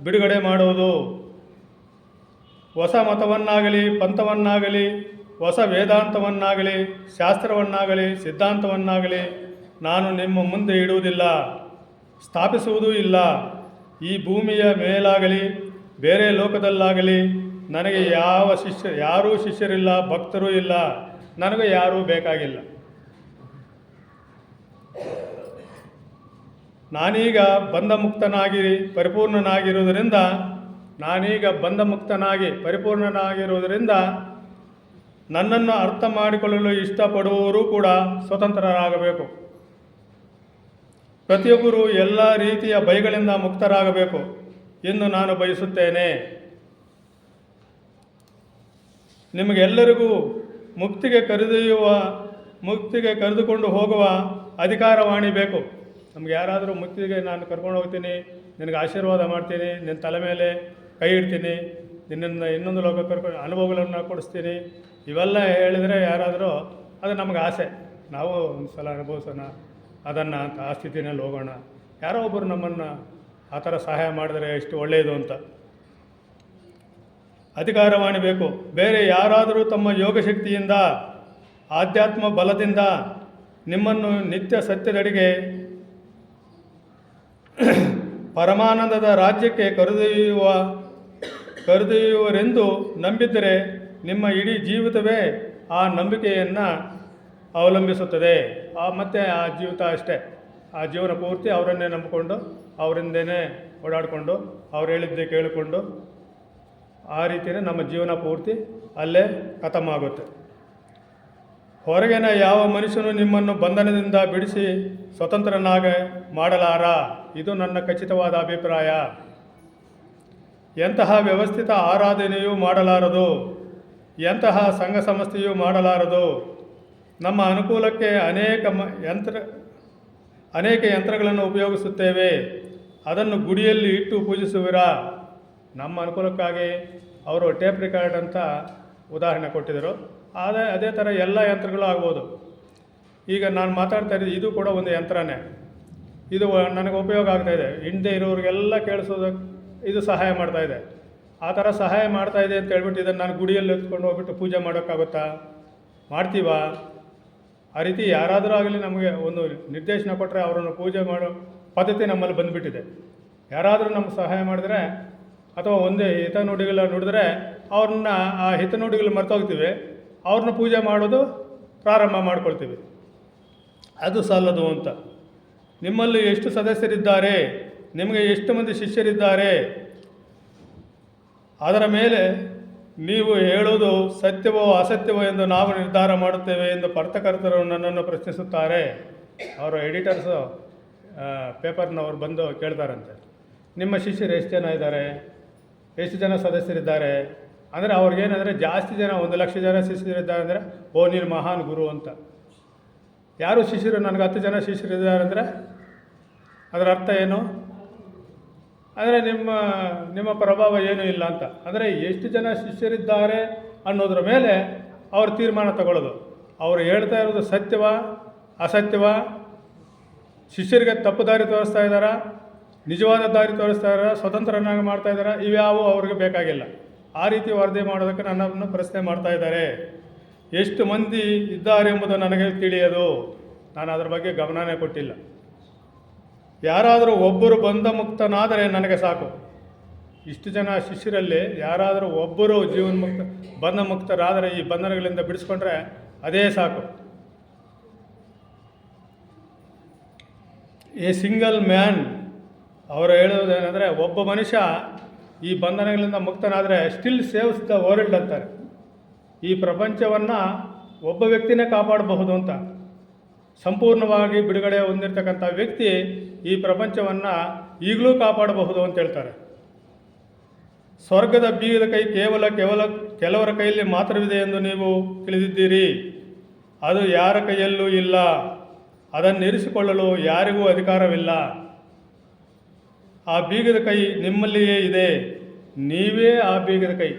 ಬಿಡುಗಡೆ ಮಾಡುವುದು. ಹೊಸ ಮತವನ್ನಾಗಲಿ ಪಂಥವನ್ನಾಗಲಿ, ಹೊಸ ವೇದಾಂತವನ್ನಾಗಲಿ, ಶಾಸ್ತ್ರವನ್ನಾಗಲಿ, ಸಿದ್ಧಾಂತವನ್ನಾಗಲಿ ನಾನು ನಿಮ್ಮ ಮುಂದೆ ಇಡುವುದಿಲ್ಲ, ಸ್ಥಾಪಿಸುವುದೂ ಇಲ್ಲ. ಈ ಭೂಮಿಯ ಮೇಲಾಗಲಿ ಬೇರೆ ಲೋಕದಲ್ಲಾಗಲಿ ನನಗೆ ಯಾರೂ ಶಿಷ್ಯರಿಲ್ಲ, ಭಕ್ತರೂ ಇಲ್ಲ. ನನಗೆ ಯಾರೂ ಬೇಕಾಗಿಲ್ಲ. ನಾನೀಗ ಬಂಧಮುಕ್ತನಾಗಿ ಪರಿಪೂರ್ಣನಾಗಿರುವುದರಿಂದ ನನ್ನನ್ನು ಅರ್ಥ ಮಾಡಿಕೊಳ್ಳಲು ಇಷ್ಟಪಡುವವರು ಕೂಡ ಸ್ವತಂತ್ರರಾಗಬೇಕು. ಪ್ರತಿಯೊಬ್ಬರೂ ಎಲ್ಲ ರೀತಿಯ ಭಯಗಳಿಂದ ಮುಕ್ತರಾಗಬೇಕು ಎಂದು ನಾನು ಬಯಸುತ್ತೇನೆ. ನಿಮಗೆಲ್ಲರಿಗೂ ಮುಕ್ತಿಗೆ ಕರೆದುಕೊಂಡು ಹೋಗುವ ಅಧಿಕಾರವಾಣಿ ಬೇಕು. ನಮ್ಗೆ ಯಾರಾದರೂ ಮುಕ್ತಿಗೆ ನಾನು ಕರ್ಕೊಂಡು ಹೋಗ್ತೀನಿ, ನಿನಗೆ ಆಶೀರ್ವಾದ ಮಾಡ್ತೀನಿ, ನಿನ್ನ ತಲೆ ಮೇಲೆ ಕೈ ಇಡ್ತೀನಿ, ನಿನ್ನನ್ನು ಇನ್ನೊಂದು ಲೋಕ ಕರ್ಕೊಂಡು ಅನುಭವಗಳನ್ನು ಕೊಡಿಸ್ತೀನಿ, ಇವೆಲ್ಲ ಹೇಳಿದರೆ ಯಾರಾದರೂ ಅದು ನಮಗೆ ಆಸೆ, ನಾವು ಒಂದು ಸಲ ಅನುಭವಿಸೋಣ ಅದನ್ನು ಅಂತ, ಆ ಸ್ಥಿತಿನಲ್ಲಿ ಹೋಗೋಣ. ಯಾರೋ ಒಬ್ಬರು ನಮ್ಮನ್ನು ಆ ಥರ ಸಹಾಯ ಮಾಡಿದರೆ ಎಷ್ಟು ಒಳ್ಳೆಯದು ಅಂತ. ಅಧಿಕಾರವಾಣಿ ಬೇಕು. ಬೇರೆ ಯಾರಾದರೂ ತಮ್ಮ ಯೋಗಶಕ್ತಿಯಿಂದ, ಆಧ್ಯಾತ್ಮ ಬಲದಿಂದ ನಿಮ್ಮನ್ನು ನಿತ್ಯ ಸತ್ಯದೆಡೆಗೆ, ಪರಮಾನಂದದ ರಾಜ್ಯಕ್ಕೆ ಕರೆದೊಯ್ಯುವರೆಂದು ನಂಬಿದ್ದರೆ ನಿಮ್ಮ ಇಡೀ ಜೀವಿತವೇ ಆ ನಂಬಿಕೆಯನ್ನು ಅವಲಂಬಿಸುತ್ತದೆ. ಮತ್ತು ಆ ಜೀವಿತ ಅಷ್ಟೇ, ಆ ಜೀವನ ಪೂರ್ತಿ ಅವರನ್ನೇ ನಂಬಿಕೊಂಡು, ಅವರಿಂದನೇ ಓಡಾಡಿಕೊಂಡು, ಅವ್ರು ಹೇಳಿದ್ದೇ ಕೇಳಿಕೊಂಡು, ಆ ರೀತಿಯೇ ನಮ್ಮ ಜೀವನ ಪೂರ್ತಿ ಅಲ್ಲೇ ಖತಮ್ ಆಗುತ್ತೆ. ಹೊರಗಿನ ಯಾವ ಮನುಷ್ಯನು ನಿಮ್ಮನ್ನು ಬಂಧನದಿಂದ ಬಿಡಿಸಿ ಸ್ವತಂತ್ರನಾಗಿ ಮಾಡಲಾರ. ಇದು ನನ್ನ ಖಚಿತವಾದ ಅಭಿಪ್ರಾಯ. ಎಂತಹ ವ್ಯವಸ್ಥಿತ ಆರಾಧನೆಯೂ ಮಾಡಲಾರದು, ಎಂತಹ ಸಂಘ ಸಂಸ್ಥೆಯೂ ಮಾಡಲಾರದು. ನಮ್ಮ ಅನುಕೂಲಕ್ಕೆ ಅನೇಕ ಯಂತ್ರಗಳನ್ನು ಉಪಯೋಗಿಸುತ್ತೇವೆ. ಅದನ್ನು ಗುಡಿಯಲ್ಲಿ ಇಟ್ಟು ಪೂಜಿಸುವಿರಾ? ನಮ್ಮ ಅನುಕೂಲಕ್ಕಾಗಿ ಅವರು ಟೇಪ್ ರೆಕಾರ್ಡ್ ಅಂತ ಉದಾಹರಣೆ ಕೊಟ್ಟಿದ್ದರು. ಅದೇ ಥರ ಎಲ್ಲ ಯಂತ್ರಗಳು ಆಗ್ಬೋದು. ಈಗ ನಾನು ಮಾತಾಡ್ತಾ ಇರೋದು ಇದು ಕೂಡ ಒಂದು ಯಂತ್ರನೇ. ಇದು ನನಗೆ ಉಪಯೋಗ ಆಗ್ತಾಯಿದೆ. ಹಿಂದೆ ಇರೋರಿಗೆಲ್ಲ ಕೇಳಿಸೋದಕ್ಕೆ ಇದು ಸಹಾಯ ಮಾಡ್ತಾಯಿದೆ. ಆ ಥರ ಸಹಾಯ ಮಾಡ್ತಾಯಿದೆ ಅಂತ ಹೇಳ್ಬಿಟ್ಟು ಇದನ್ನು ನಾನು ಗುಡಿಯಲ್ಲಿ ಎತ್ಕೊಂಡು ಹೋಗ್ಬಿಟ್ಟು ಪೂಜೆ ಮಾಡೋಕ್ಕಾಗುತ್ತಾ? ಮಾಡ್ತೀವಾ? ಆ ರೀತಿ ಯಾರಾದರೂ ಆಗಲಿ ನಮಗೆ ಒಂದು ನಿರ್ದೇಶನ ಕೊಟ್ಟರೆ ಅವರನ್ನು ಪೂಜೆ ಮಾಡೋ ಪದ್ಧತಿ ನಮ್ಮಲ್ಲಿ ಬಂದುಬಿಟ್ಟಿದೆ. ಯಾರಾದರೂ ನಮ್ಗೆ ಸಹಾಯ ಮಾಡಿದ್ರೆ ಅಥವಾ ಒಂದೇ ಹಿತನುಡಿಗಳ ನುಡಿದ್ರೆ ಅವ್ರನ್ನ ಆ ಹಿತನುಡಿಗಳು ಮರ್ತೋಗ್ತೀವಿ, ಅವ್ರನ್ನ ಪೂಜೆ ಮಾಡೋದು ಪ್ರಾರಂಭ ಮಾಡ್ಕೊಳ್ತೀವಿ. ಅದು ಸಲ್ಲದು ಅಂತ. ನಿಮ್ಮಲ್ಲಿ ಎಷ್ಟು ಸದಸ್ಯರಿದ್ದಾರೆ, ನಿಮಗೆ ಎಷ್ಟು ಮಂದಿ ಶಿಷ್ಯರಿದ್ದಾರೆ, ಅದರ ಮೇಲೆ ನೀವು ಹೇಳೋದು ಸತ್ಯವೋ ಅಸತ್ಯವೋ ಎಂದು ನಾವು ನಿರ್ಧಾರ ಮಾಡುತ್ತೇವೆ ಎಂದು ಪತ್ರಕರ್ತರು ನನ್ನನ್ನು ಪ್ರಶ್ನಿಸುತ್ತಾರೆ. ಅವರ ಎಡಿಟರ್ಸು ಪೇಪರ್ನವ್ರು ಬಂದು ಕೇಳ್ತಾರಂತೆ, ನಿಮ್ಮ ಶಿಷ್ಯರು ಎಷ್ಟು ಜನ ಇದ್ದಾರೆ, ಎಷ್ಟು ಜನ ಸದಸ್ಯರಿದ್ದಾರೆ ಅಂದರೆ ಅವ್ರಿಗೇನಂದರೆ ಜಾಸ್ತಿ ಜನ 1,00,000 ಜನ ಶಿಷ್ಯರಿದ್ದಾರೆ ಅಂದರೆ ಓ ನೀನು ಮಹಾನ್ ಗುರು ಅಂತ. ಯಾರು ಶಿಷ್ಯರು ನನಗೆ 10 ಜನ ಶಿಷ್ಯರಿದ್ದಾರೆ ಅಂದರೆ ಅದರ ಅರ್ಥ ಏನು? ಅಂದರೆ ನಿಮ್ಮ ಪ್ರಭಾವ ಏನೂ ಇಲ್ಲ ಅಂತ. ಅಂದರೆ ಎಷ್ಟು ಜನ ಶಿಷ್ಯರಿದ್ದಾರೆ ಅನ್ನೋದ್ರ ಮೇಲೆ ಅವ್ರು ತೀರ್ಮಾನ ತಗೊಳ್ಳೋದು. ಅವರು ಹೇಳ್ತಾ ಇರೋದು ಸತ್ಯವ ಅಸತ್ಯವ, ಶಿಷ್ಯರಿಗೆ ತಪ್ಪು ದಾರಿ ತೋರಿಸ್ತಾ ಇದ್ದಾರಾ, ನಿಜವಾದ ದಾರಿ ತೋರಿಸ್ತಾ ಇದ್ದಾರಾ, ಸ್ವತಂತ್ರನಾಗಿ ಮಾಡ್ತಾ ಇದ್ದಾರಾ, ಇವ್ಯಾವು ಅವ್ರಿಗೆ ಬೇಕಾಗಿಲ್ಲ. ಆ ರೀತಿ ವರದಿ ಮಾಡೋದಕ್ಕೆ ನನ್ನನ್ನು ಪ್ರಶ್ನೆ ಮಾಡ್ತಾ ಇದ್ದಾರೆ. ಎಷ್ಟು ಮಂದಿ ಇದ್ದಾರೆ ಎಂಬುದು ನನಗೆ ತಿಳಿಯದು, ನಾನು ಅದರ ಬಗ್ಗೆ ಗಮನನೇ ಕೊಟ್ಟಿಲ್ಲ. ಯಾರಾದರೂ ಒಬ್ಬರು ಬಂಧ ಮುಕ್ತನಾದರೆ ನನಗೆ ಸಾಕು. ಇಷ್ಟು ಜನ ಶಿಷ್ಯರಲ್ಲಿ ಯಾರಾದರೂ ಒಬ್ಬರು ಬಂಧ ಮುಕ್ತರಾದರೆ, ಈ ಬಂಧನಗಳಿಂದ ಬಿಡಿಸ್ಕೊಂಡ್ರೆ ಅದೇ ಸಾಕು. ಎ ಸಿಂಗಲ್ ಮ್ಯಾನ್ ಅವರು ಹೇಳೋದೇನೆಂದರೆ, ಒಬ್ಬ ಮನುಷ್ಯ ಈ ಬಂಧನಗಳಿಂದ ಮುಕ್ತನಾದರೆ ಸ್ಟಿಲ್ ಸೇವ್ಸ್ ದ ವರ್ಲ್ಡ್ ಅಂತಾರೆ. ಈ ಪ್ರಪಂಚವನ್ನು ಒಬ್ಬ ವ್ಯಕ್ತಿನೇ ಕಾಪಾಡಬಹುದು ಅಂತ. ಸಂಪೂರ್ಣವಾಗಿ ಬಿಡುಗಡೆ ಹೊಂದಿರತಕ್ಕಂಥ ವ್ಯಕ್ತಿ ಈ ಪ್ರಪಂಚವನ್ನು ಈಗಲೂ ಕಾಪಾಡಬಹುದು ಅಂತ ಹೇಳ್ತಾರೆ. ಸ್ವರ್ಗದ ಬೀಗದ ಕೈ ಕೇವಲ ಕೆಲವರ ಕೈಯಲ್ಲಿ ಮಾತ್ರವಿದೆ ಎಂದು ನೀವು ತಿಳಿದಿದ್ದೀರಿ. ಅದು ಯಾರ ಕೈಯಲ್ಲೂ ಇಲ್ಲ. ಅದನ್ನು ಇರಿಸಿಕೊಳ್ಳಲು ಯಾರಿಗೂ ಅಧಿಕಾರವಿಲ್ಲ. ಆ ಬೀಗದ ಕೈ ನಿಮ್ಮಲ್ಲಿಯೇ ಇದೆ. ನೀವೇ ಆ ಬೀಗದ ಕೈ.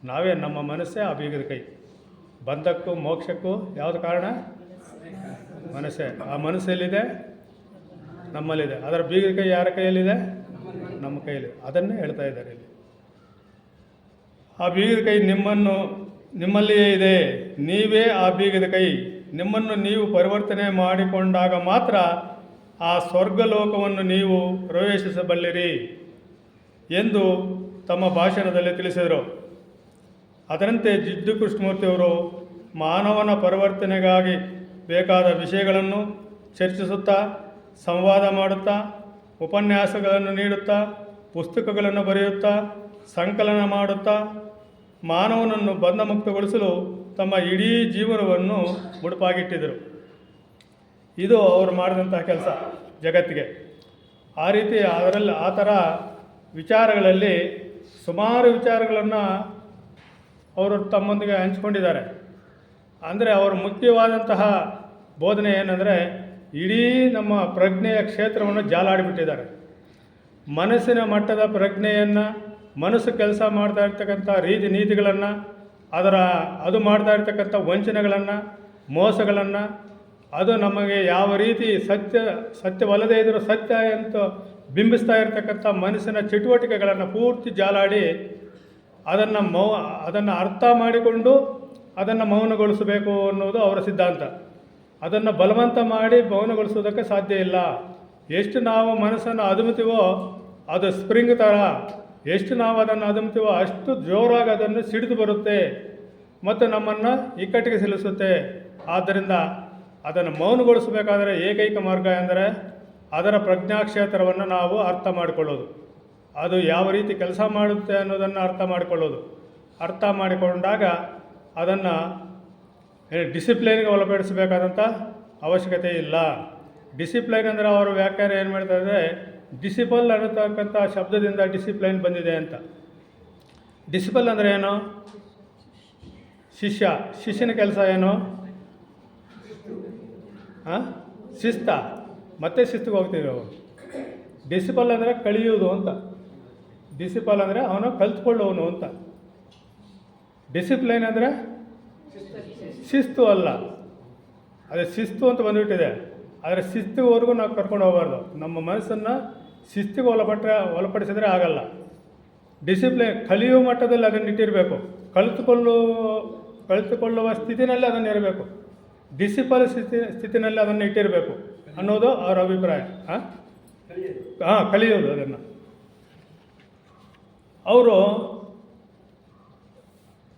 ನಾವೇ, ನಮ್ಮ ಮನಸ್ಸೇ ಆ ಬೀಗದ ಕೈ. ಬಂಧಕ್ಕೂ ಮೋಕ್ಷಕ್ಕೂ ಯಾವುದು ಕಾರಣ? ಮನಸ್ಸೇ. ಆ ಮನಸ್ಸೆಲ್ಲಿದೆ? ನಮ್ಮಲ್ಲಿದೆ. ಅದರ ಬೀಗದ ಕೈ ಯಾರ ಕೈಯಲ್ಲಿದೆ? ನಮ್ಮ ಕೈಯಲ್ಲಿ. ಅದನ್ನೇ ಹೇಳ್ತಾ ಇದ್ದಾರೆ ಇಲ್ಲಿ. ಆ ಬೀಗದ ಕೈ ನಿಮ್ಮಲ್ಲಿಯೇ ಇದೆ. ನೀವೇ ಆ ಬೀಗದ ಕೈ. ನಿಮ್ಮನ್ನು ನೀವು ಪರಿವರ್ತನೆ ಮಾಡಿಕೊಂಡಾಗ ಮಾತ್ರ ಆ ಸ್ವರ್ಗಲೋಕವನ್ನು ನೀವು ಪ್ರವೇಶಿಸಬಲ್ಲಿರಿ ಎಂದು ತಮ್ಮ ಭಾಷಣದಲ್ಲಿ ತಿಳಿಸಿದರು. ಅದರಂತೆ ಜಿಡ್ಡು ಕೃಷ್ಣಮೂರ್ತಿಯವರು ಮಾನವನ ಪರಿವರ್ತನೆಗಾಗಿ ಬೇಕಾದ ವಿಷಯಗಳನ್ನು ಚರ್ಚಿಸುತ್ತಾ, ಸಂವಾದ ಮಾಡುತ್ತಾ, ಉಪನ್ಯಾಸಗಳನ್ನು ನೀಡುತ್ತಾ, ಪುಸ್ತಕಗಳನ್ನು ಬರೆಯುತ್ತಾ, ಸಂಕಲನ ಮಾಡುತ್ತಾ ಮಾನವನನ್ನು ಬಂಧಮುಕ್ತಗೊಳಿಸಲು ತಮ್ಮ ಇಡೀ ಜೀವನವನ್ನು ಮುಡುಪಾಗಿಟ್ಟಿದ್ದರು. ಇದು ಅವರು ಮಾಡಿದಂತಹ ಕೆಲಸ ಜಗತ್ತಿಗೆ. ಆ ರೀತಿ ಆ ಥರ ವಿಚಾರಗಳಲ್ಲಿ ಸುಮಾರು ವಿಚಾರಗಳನ್ನು ಅವರು ತಮ್ಮೊಂದಿಗೆ ಹಂಚಿಕೊಂಡಿದ್ದಾರೆ. ಅಂದರೆ ಅವರ ಮುಖ್ಯವಾದಂತಹ ಬೋಧನೆ ಏನಂದರೆ, ಇಡೀ ನಮ್ಮ ಪ್ರಜ್ಞೆಯ ಕ್ಷೇತ್ರವನ್ನು ಜಾಲಾಡಿಬಿಟ್ಟಿದ್ದಾರೆ. ಮನಸ್ಸಿನ ಮಟ್ಟದ ಪ್ರಜ್ಞೆಯನ್ನು, ಮನಸ್ಸು ಕೆಲಸ ಮಾಡ್ತಾ ಇರ್ತಕ್ಕಂಥ ರೀತಿ ನೀತಿಗಳನ್ನು, ಅದು ಮಾಡ್ತಾ ಇರ್ತಕ್ಕಂಥ ವಂಚನೆಗಳನ್ನು, ಮೋಸಗಳನ್ನು, ಅದು ನಮಗೆ ಯಾವ ರೀತಿ ಸತ್ಯವಲ್ಲದೇ ಇದ್ದರೂ ಸತ್ಯ ಅಂತ ಬಿಂಬಿಸ್ತಾ ಇರತಕ್ಕಂಥ ಮನಸ್ಸಿನ ಚಟುವಟಿಕೆಗಳನ್ನು ಪೂರ್ತಿ ಜಾಲಾಡಿ ಅದನ್ನು ಅರ್ಥ ಮಾಡಿಕೊಂಡು ಅದನ್ನು ಮೌನಗೊಳಿಸಬೇಕು ಅನ್ನೋದು ಅವರ ಸಿದ್ಧಾಂತ. ಅದನ್ನು ಬಲವಂತ ಮಾಡಿ ಮೌನಗೊಳಿಸೋದಕ್ಕೆ ಸಾಧ್ಯ ಇಲ್ಲ. ಎಷ್ಟು ನಾವು ಮನಸ್ಸನ್ನು ಅದುಮುತ್ತೀವೋ ಅದು ಸ್ಪ್ರಿಂಗ್ ಥರ, ಎಷ್ಟು ನಾವು ಅದನ್ನು ಅದುಮುತ್ತೀವೋ ಅಷ್ಟು ಜೋರಾಗಿ ಅದನ್ನು ಸಿಡಿದು ಬರುತ್ತೆ ಮತ್ತು ನಮ್ಮನ್ನು ಇಕ್ಕಟ್ಟಿಗೆ ಸಿಲಿಸುತ್ತೆ. ಆದ್ದರಿಂದ ಅದನ್ನು ಮೌನಗೊಳಿಸಬೇಕಾದರೆ ಏಕೈಕ ಮಾರ್ಗ ಎಂದರೆ ಅದರ ಪ್ರಜ್ಞಾಕ್ಷೇತ್ರವನ್ನು ನಾವು ಅರ್ಥ ಮಾಡಿಕೊಳ್ಳೋದು. ಅದು ಯಾವ ರೀತಿ ಕೆಲಸ ಮಾಡುತ್ತೆ ಅನ್ನೋದನ್ನು ಅರ್ಥ ಮಾಡಿಕೊಳ್ಳೋದು. ಅರ್ಥ ಮಾಡಿಕೊಂಡಾಗ ಅದನ್ನು ಡಿಸಿಪ್ಲೈನ್ಗೆ ಒಳಪಡಿಸಬೇಕಾದಂಥ ಅವಶ್ಯಕತೆ ಇಲ್ಲ. ಡಿಸಿಪ್ಲೈನ್ ಅಂದರೆ ಅವರ ವ್ಯಾಖ್ಯಾನ ಏನು ಮಾಡ್ತಾರೆ ಅಂದರೆ, ಡಿಸಿಪಲ್ ಅನ್ನತಕ್ಕಂಥ ಶಬ್ದದಿಂದ ಡಿಸಿಪ್ಲೈನ್ ಬಂದಿದೆ ಅಂತ. ಡಿಸಿಪಲ್ ಅಂದರೆ ಏನು? ಶಿಷ್ಯನ ಕೆಲಸ ಏನು? ಶಿಸ್ತ. ಮತ್ತೆ ಶಿಸ್ತಿಗೆ ಹೋಗ್ತೀವಿ ನಾವು. ಡಿಸಿಪಲ್ ಅಂದರೆ ಕಲಿಯುವುದು ಅಂತ. ಡಿಸಿಪಲ್ ಅಂದರೆ ಅವನು ಕಲ್ತ್ಕೊಳ್ಳೋನು ಅಂತ. ಡಿಸಿಪ್ಲೈನ್ ಅಂದರೆ ಶಿಸ್ತು ಅಲ್ಲ. ಅದೇ ಶಿಸ್ತು ಅಂತ ಬಂದುಬಿಟ್ಟಿದೆ. ಆದರೆ ಶಿಸ್ತಿವರೆಗೂ ನಾವು ಕರ್ಕೊಂಡು ಹೋಗಬಾರ್ದು. ನಮ್ಮ ಮನಸ್ಸನ್ನು ಶಿಸ್ತಿಗೆ ಒಳಪಡಿಸಿದ್ರೆ ಆಗಲ್ಲ. ಡಿಸಿಪ್ಲಿನ್ ಕಲಿಯುವ ಮಟ್ಟದಲ್ಲಿ ಅದನ್ನು ಇಟ್ಟಿರಬೇಕು. ಕಲಿತುಕೊಳ್ಳುವ ಸ್ಥಿತಿನಲ್ಲಿ ಅದನ್ನು ಇರಬೇಕು. ಡಿಸಿಪ್ಲಿನ್ ಸ್ಥಿತಿನಲ್ಲಿ ಅದನ್ನು ಇಟ್ಟಿರಬೇಕು ಅನ್ನೋದು ಅವರ ಅಭಿಪ್ರಾಯ. ಕಲಿಯೋದು ಅದನ್ನು. ಅವರು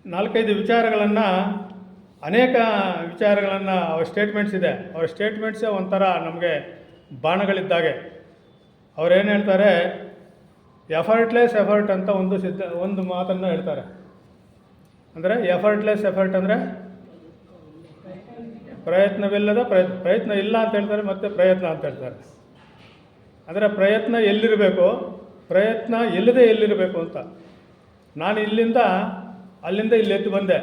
4-5 ವಿಚಾರಗಳನ್ನು, ಅನೇಕ ವಿಚಾರಗಳನ್ನು, ಅವ್ರ ಸ್ಟೇಟ್ಮೆಂಟ್ಸ್ ಇದೆ. ಅವ್ರ ಸ್ಟೇಟ್ಮೆಂಟ್ಸೇ ಒಂಥರ ನಮಗೆ ಬಾಣಗಳಿದ್ದಾಗೆ. ಅವರೇನು ಹೇಳ್ತಾರೆ, ಎಫರ್ಟ್ಲೆಸ್ ಎಫರ್ಟ್ ಅಂತ ಒಂದು ಮಾತನ್ನು ಹೇಳ್ತಾರೆ. ಅಂದರೆ ಎಫರ್ಟ್ಲೆಸ್ ಎಫರ್ಟ್ ಅಂದರೆ ಪ್ರಯತ್ನವಿಲ್ಲದ ಪ್ರಯತ್ನ ಇಲ್ಲ ಅಂತ ಹೇಳ್ತಾರೆ, ಮತ್ತು ಪ್ರಯತ್ನ ಅಂತ ಹೇಳ್ತಾರೆ. ಅಂದರೆ ಪ್ರಯತ್ನ ಎಲ್ಲಿರಬೇಕು, ಪ್ರಯತ್ನ ಇಲ್ಲದೆ ಎಲ್ಲಿರಬೇಕು ಅಂತ. ನಾನು ಅಲ್ಲಿಂದ ಇಲ್ಲಿ ಎದ್ದು ಬಂದೆ,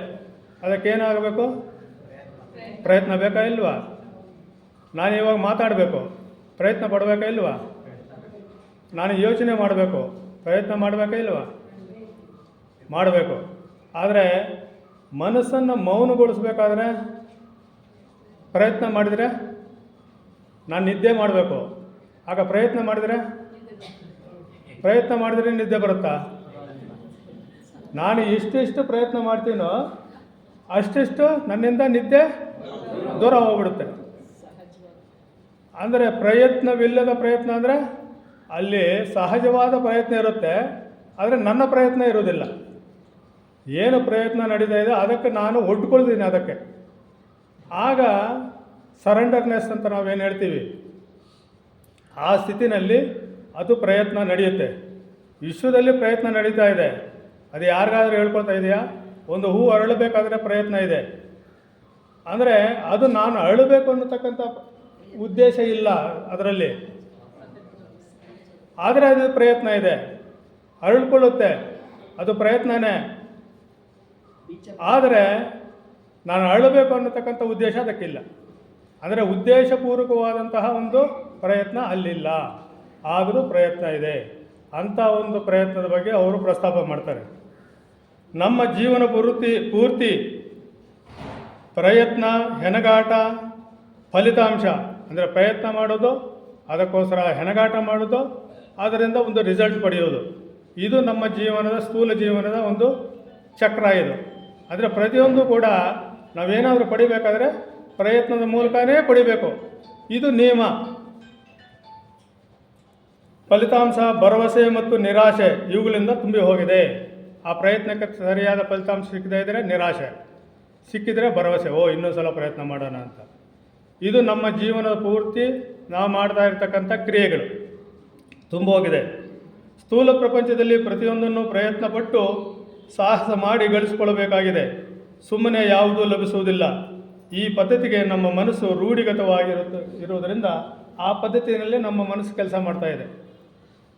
ಅದಕ್ಕೇನಾಗಬೇಕು? ಪ್ರಯತ್ನ ಬೇಕಾ ಇಲ್ವಾ? ನಾನು ಇವಾಗ ಮಾತಾಡಬೇಕು, ಪ್ರಯತ್ನ ಪಡಬೇಕಾ ಇಲ್ವಾ? ನಾನು ಯೋಚನೆ ಮಾಡಬೇಕು, ಪ್ರಯತ್ನ ಮಾಡಬೇಕಾ ಇಲ್ವಾ? ಮಾಡಬೇಕು. ಆದರೆ ಮನಸ್ಸನ್ನು ಮೌನಗೊಳಿಸ್ಬೇಕಾದ್ರೆ ಪ್ರಯತ್ನ ಮಾಡಿದರೆ, ನಾನು ನಿದ್ದೆ ಮಾಡಬೇಕು, ಆಗ ಪ್ರಯತ್ನ ಮಾಡಿದರೆ ನಿದ್ದೆ ಬರುತ್ತಾ? ನಾನು ಎಷ್ಟೆಷ್ಟು ಪ್ರಯತ್ನ ಮಾಡ್ತೀನೋ ಅಷ್ಟೆಷ್ಟು ನನ್ನಿಂದ ನಿದ್ದೆ ದೂರ ಹೋಗ್ಬಿಡುತ್ತೆ. ಅಂದರೆ ಪ್ರಯತ್ನವಿಲ್ಲದ ಪ್ರಯತ್ನ ಅಂದರೆ ಅಲ್ಲಿ ಸಹಜವಾದ ಪ್ರಯತ್ನ ಇರುತ್ತೆ, ಆದರೆ ನನ್ನ ಪ್ರಯತ್ನ ಇರೋದಿಲ್ಲ. ಏನು ಪ್ರಯತ್ನ ನಡೀತಾ ಇದೆ ಅದಕ್ಕೆ ನಾನು ಒಡ್ಕೊಳ್ತೀನಿ. ಅದಕ್ಕೆ ಆಗ ಸರೆಂಡರ್ನೆಸ್ ಅಂತ ನಾವೇನು ಹೇಳ್ತೀವಿ, ಆ ಸ್ಥಿತಿನಲ್ಲಿ ಅದು ಪ್ರಯತ್ನ ನಡೆಯುತ್ತೆ. ವಿಶ್ವದಲ್ಲಿ ಪ್ರಯತ್ನ ನಡೀತಾ ಇದೆ. ಅದು ಯಾರಿಗಾದ್ರೂ ಹೇಳ್ಕೊಳ್ತಾ ಇದೆಯಾ? ಒಂದು ಹೂ ಅರಳಬೇಕಾದ್ರೆ ಪ್ರಯತ್ನ ಇದೆ. ಅಂದರೆ ಅದು ನಾನು ಅರಳಬೇಕು ಅನ್ನತಕ್ಕಂಥ ಉದ್ದೇಶ ಇಲ್ಲ ಅದರಲ್ಲಿ, ಆದರೆ ಅದು ಪ್ರಯತ್ನ ಇದೆ, ಅರಳ್ಕೊಳ್ಳುತ್ತೆ, ಅದು ಪ್ರಯತ್ನನೇ. ಆದರೆ ನಾನು ಅರಳಬೇಕು ಅನ್ನತಕ್ಕಂಥ ಉದ್ದೇಶ ಅದಕ್ಕಿಲ್ಲ. ಅಂದರೆ ಉದ್ದೇಶಪೂರ್ವಕವಾದಂತಹ ಒಂದು ಪ್ರಯತ್ನ ಅಲ್ಲಿಲ್ಲ, ಆದರೂ ಪ್ರಯತ್ನ ಇದೆ. ಅಂಥ ಒಂದು ಪ್ರಯತ್ನದ ಬಗ್ಗೆ ಅವರು ಪ್ರಸ್ತಾಪ ಮಾಡ್ತಾರೆ. ನಮ್ಮ ಜೀವನ ಪೂರ್ತಿ ಪ್ರಯತ್ನ, ಹೆಣಗಾಟ, ಫಲಿತಾಂಶ. ಅಂದರೆ ಪ್ರಯತ್ನ ಮಾಡೋದು, ಅದಕ್ಕೋಸ್ಕರ ಹೆಣಗಾಟ ಮಾಡೋದು, ಅದರಿಂದ ಒಂದು ರಿಸಲ್ಟ್ ಪಡೆಯೋದು. ಇದು ನಮ್ಮ ಜೀವನದ, ಸ್ಥೂಲ ಜೀವನದ ಒಂದು ಚಕ್ರ ಇದು. ಅಂದರೆ ಪ್ರತಿಯೊಂದು ಕೂಡ ನಾವೇನಾದರೂ ಪಡಿಬೇಕಾದ್ರೆ ಪ್ರಯತ್ನದ ಮೂಲಕನೇ ಪಡಿಬೇಕು. ಇದು ನಿಯಮ. ಫಲಿತಾಂಶ, ಭರವಸೆ ಮತ್ತು ನಿರಾಶೆ ಇವುಗಳಿಂದ ತುಂಬಿ ಹೋಗಿದೆ. ಆ ಪ್ರಯತ್ನಕ್ಕೆ ಸರಿಯಾದ ಫಲಿತಾಂಶ ಸಿಕ್ಕದೇ ಇದ್ದರೆ ನಿರಾಶೆ, ಸಿಕ್ಕಿದರೆ ಭರವಸೆ, ಇನ್ನೊಂದು ಸಲ ಪ್ರಯತ್ನ ಮಾಡೋಣ ಅಂತ. ಇದು ನಮ್ಮ ಜೀವನದ ಪೂರ್ತಿ ನಾವು ಮಾಡ್ತಾ ಇರ್ತಕ್ಕಂಥ ಕ್ರಿಯೆಗಳು ತುಂಬ ಹೋಗಿದೆ. ಸ್ಥೂಲ ಪ್ರಪಂಚದಲ್ಲಿ ಪ್ರತಿಯೊಂದನ್ನು ಪ್ರಯತ್ನಪಟ್ಟು ಸಾಹಸ ಮಾಡಿ ಗಳಿಸಿಕೊಳ್ಳಬೇಕಾಗಿದೆ. ಸುಮ್ಮನೆ ಯಾವುದೂ ಲಭಿಸುವುದಿಲ್ಲ. ಈ ಪದ್ಧತಿಗೆ ನಮ್ಮ ಮನಸ್ಸು ರೂಢಿಗತವಾಗಿರುವುದರಿಂದ ಆ ಪದ್ಧತಿಯಲ್ಲಿ ನಮ್ಮ ಮನಸ್ಸು ಕೆಲಸ ಮಾಡ್ತಾ ಇದೆ.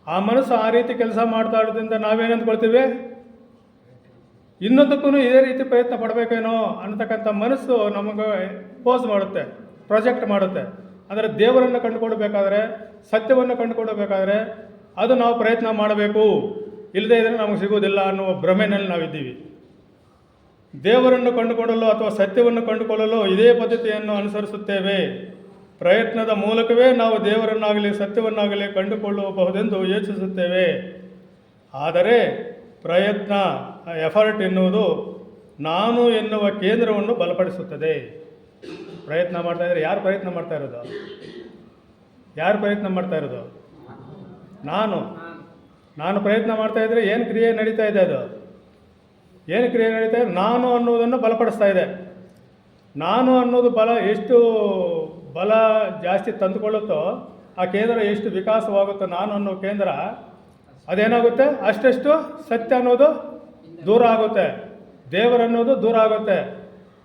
ಆ ಮನಸ್ಸು ಆ ರೀತಿ ಕೆಲಸ ಮಾಡ್ತಾ ಇರೋದ್ರಿಂದ ನಾವೇನು ಅಂದ್ಕೊಳ್ತೀವಿ, ಇನ್ನೊಂದಕ್ಕೂ ಇದೇ ರೀತಿ ಪ್ರಯತ್ನ ಪಡಬೇಕೇನೋ ಅನ್ನತಕ್ಕಂಥ ಮನಸ್ಸು ನಮಗೆ ಪೋಸ್ ಮಾಡುತ್ತೆ, ಪ್ರೊಜೆಕ್ಟ್ ಮಾಡುತ್ತೆ. ಅಂದರೆ ದೇವರನ್ನು ಕಂಡುಕೊಳ್ಬೇಕಾದ್ರೆ, ಸತ್ಯವನ್ನು ಕಂಡುಕೊಳ್ಬೇಕಾದ್ರೆ ಅದು ನಾವು ಪ್ರಯತ್ನ ಮಾಡಬೇಕು, ಇಲ್ಲದೇ ಇದ್ದರೆ ನಮಗೆ ಸಿಗೋದಿಲ್ಲ ಅನ್ನುವ ಭ್ರಮೆನಲ್ಲಿ ನಾವಿದ್ದೀವಿ. ದೇವರನ್ನು ಕಂಡುಕೊಳ್ಳಲು ಅಥವಾ ಸತ್ಯವನ್ನು ಕಂಡುಕೊಳ್ಳಲು ಇದೇ ಪದ್ಧತಿಯನ್ನು ಅನುಸರಿಸುತ್ತೇವೆ. ಪ್ರಯತ್ನದ ಮೂಲಕವೇ ನಾವು ದೇವರನ್ನಾಗಲಿ ಸತ್ಯವನ್ನಾಗಲಿ ಕಂಡುಕೊಳ್ಳಬಹುದೆಂದು ಯೋಚಿಸುತ್ತೇವೆ. ಆದರೆ ಪ್ರಯತ್ನ, ಎಫರ್ಟ್ ಎನ್ನುವುದು ನಾನು ಎನ್ನುವ ಕೇಂದ್ರವನ್ನು ಬಲಪಡಿಸುತ್ತದೆ. ಪ್ರಯತ್ನ ಮಾಡ್ತಾ ಇದ್ದರೆ ಯಾರು ಪ್ರಯತ್ನ ಮಾಡ್ತಾ ಇರೋದು? ಯಾರು ಪ್ರಯತ್ನ ಮಾಡ್ತಾ ಇರೋದು? ನಾನು ಪ್ರಯತ್ನ ಮಾಡ್ತಾ ಇದ್ದರೆ ಏನು ಕ್ರಿಯೆ ನಡೀತಾ ಇದೆ? ಅದು ಏನು ಕ್ರಿಯೆ ನಡೀತಾ ಇದೆ? ನಾನು ಅನ್ನೋದನ್ನು ಬಲಪಡಿಸ್ತಾ ಇದೆ. ನಾನು ಅನ್ನೋದು ಎಷ್ಟು ಬಲ ಜಾಸ್ತಿ ತಂದುಕೊಳ್ಳುತ್ತೋ ಆ ಕೇಂದ್ರ ಎಷ್ಟು ವಿಕಾಸವಾಗುತ್ತೋ, ನಾನು ಅನ್ನೋ ಕೇಂದ್ರ ಅದೇನಾಗುತ್ತೆ, ಅಷ್ಟೆಷ್ಟು ಸತ್ಯ ಅನ್ನೋದು ದೂರ ಆಗುತ್ತೆ, ದೇವರನ್ನೋದು ದೂರ ಆಗುತ್ತೆ,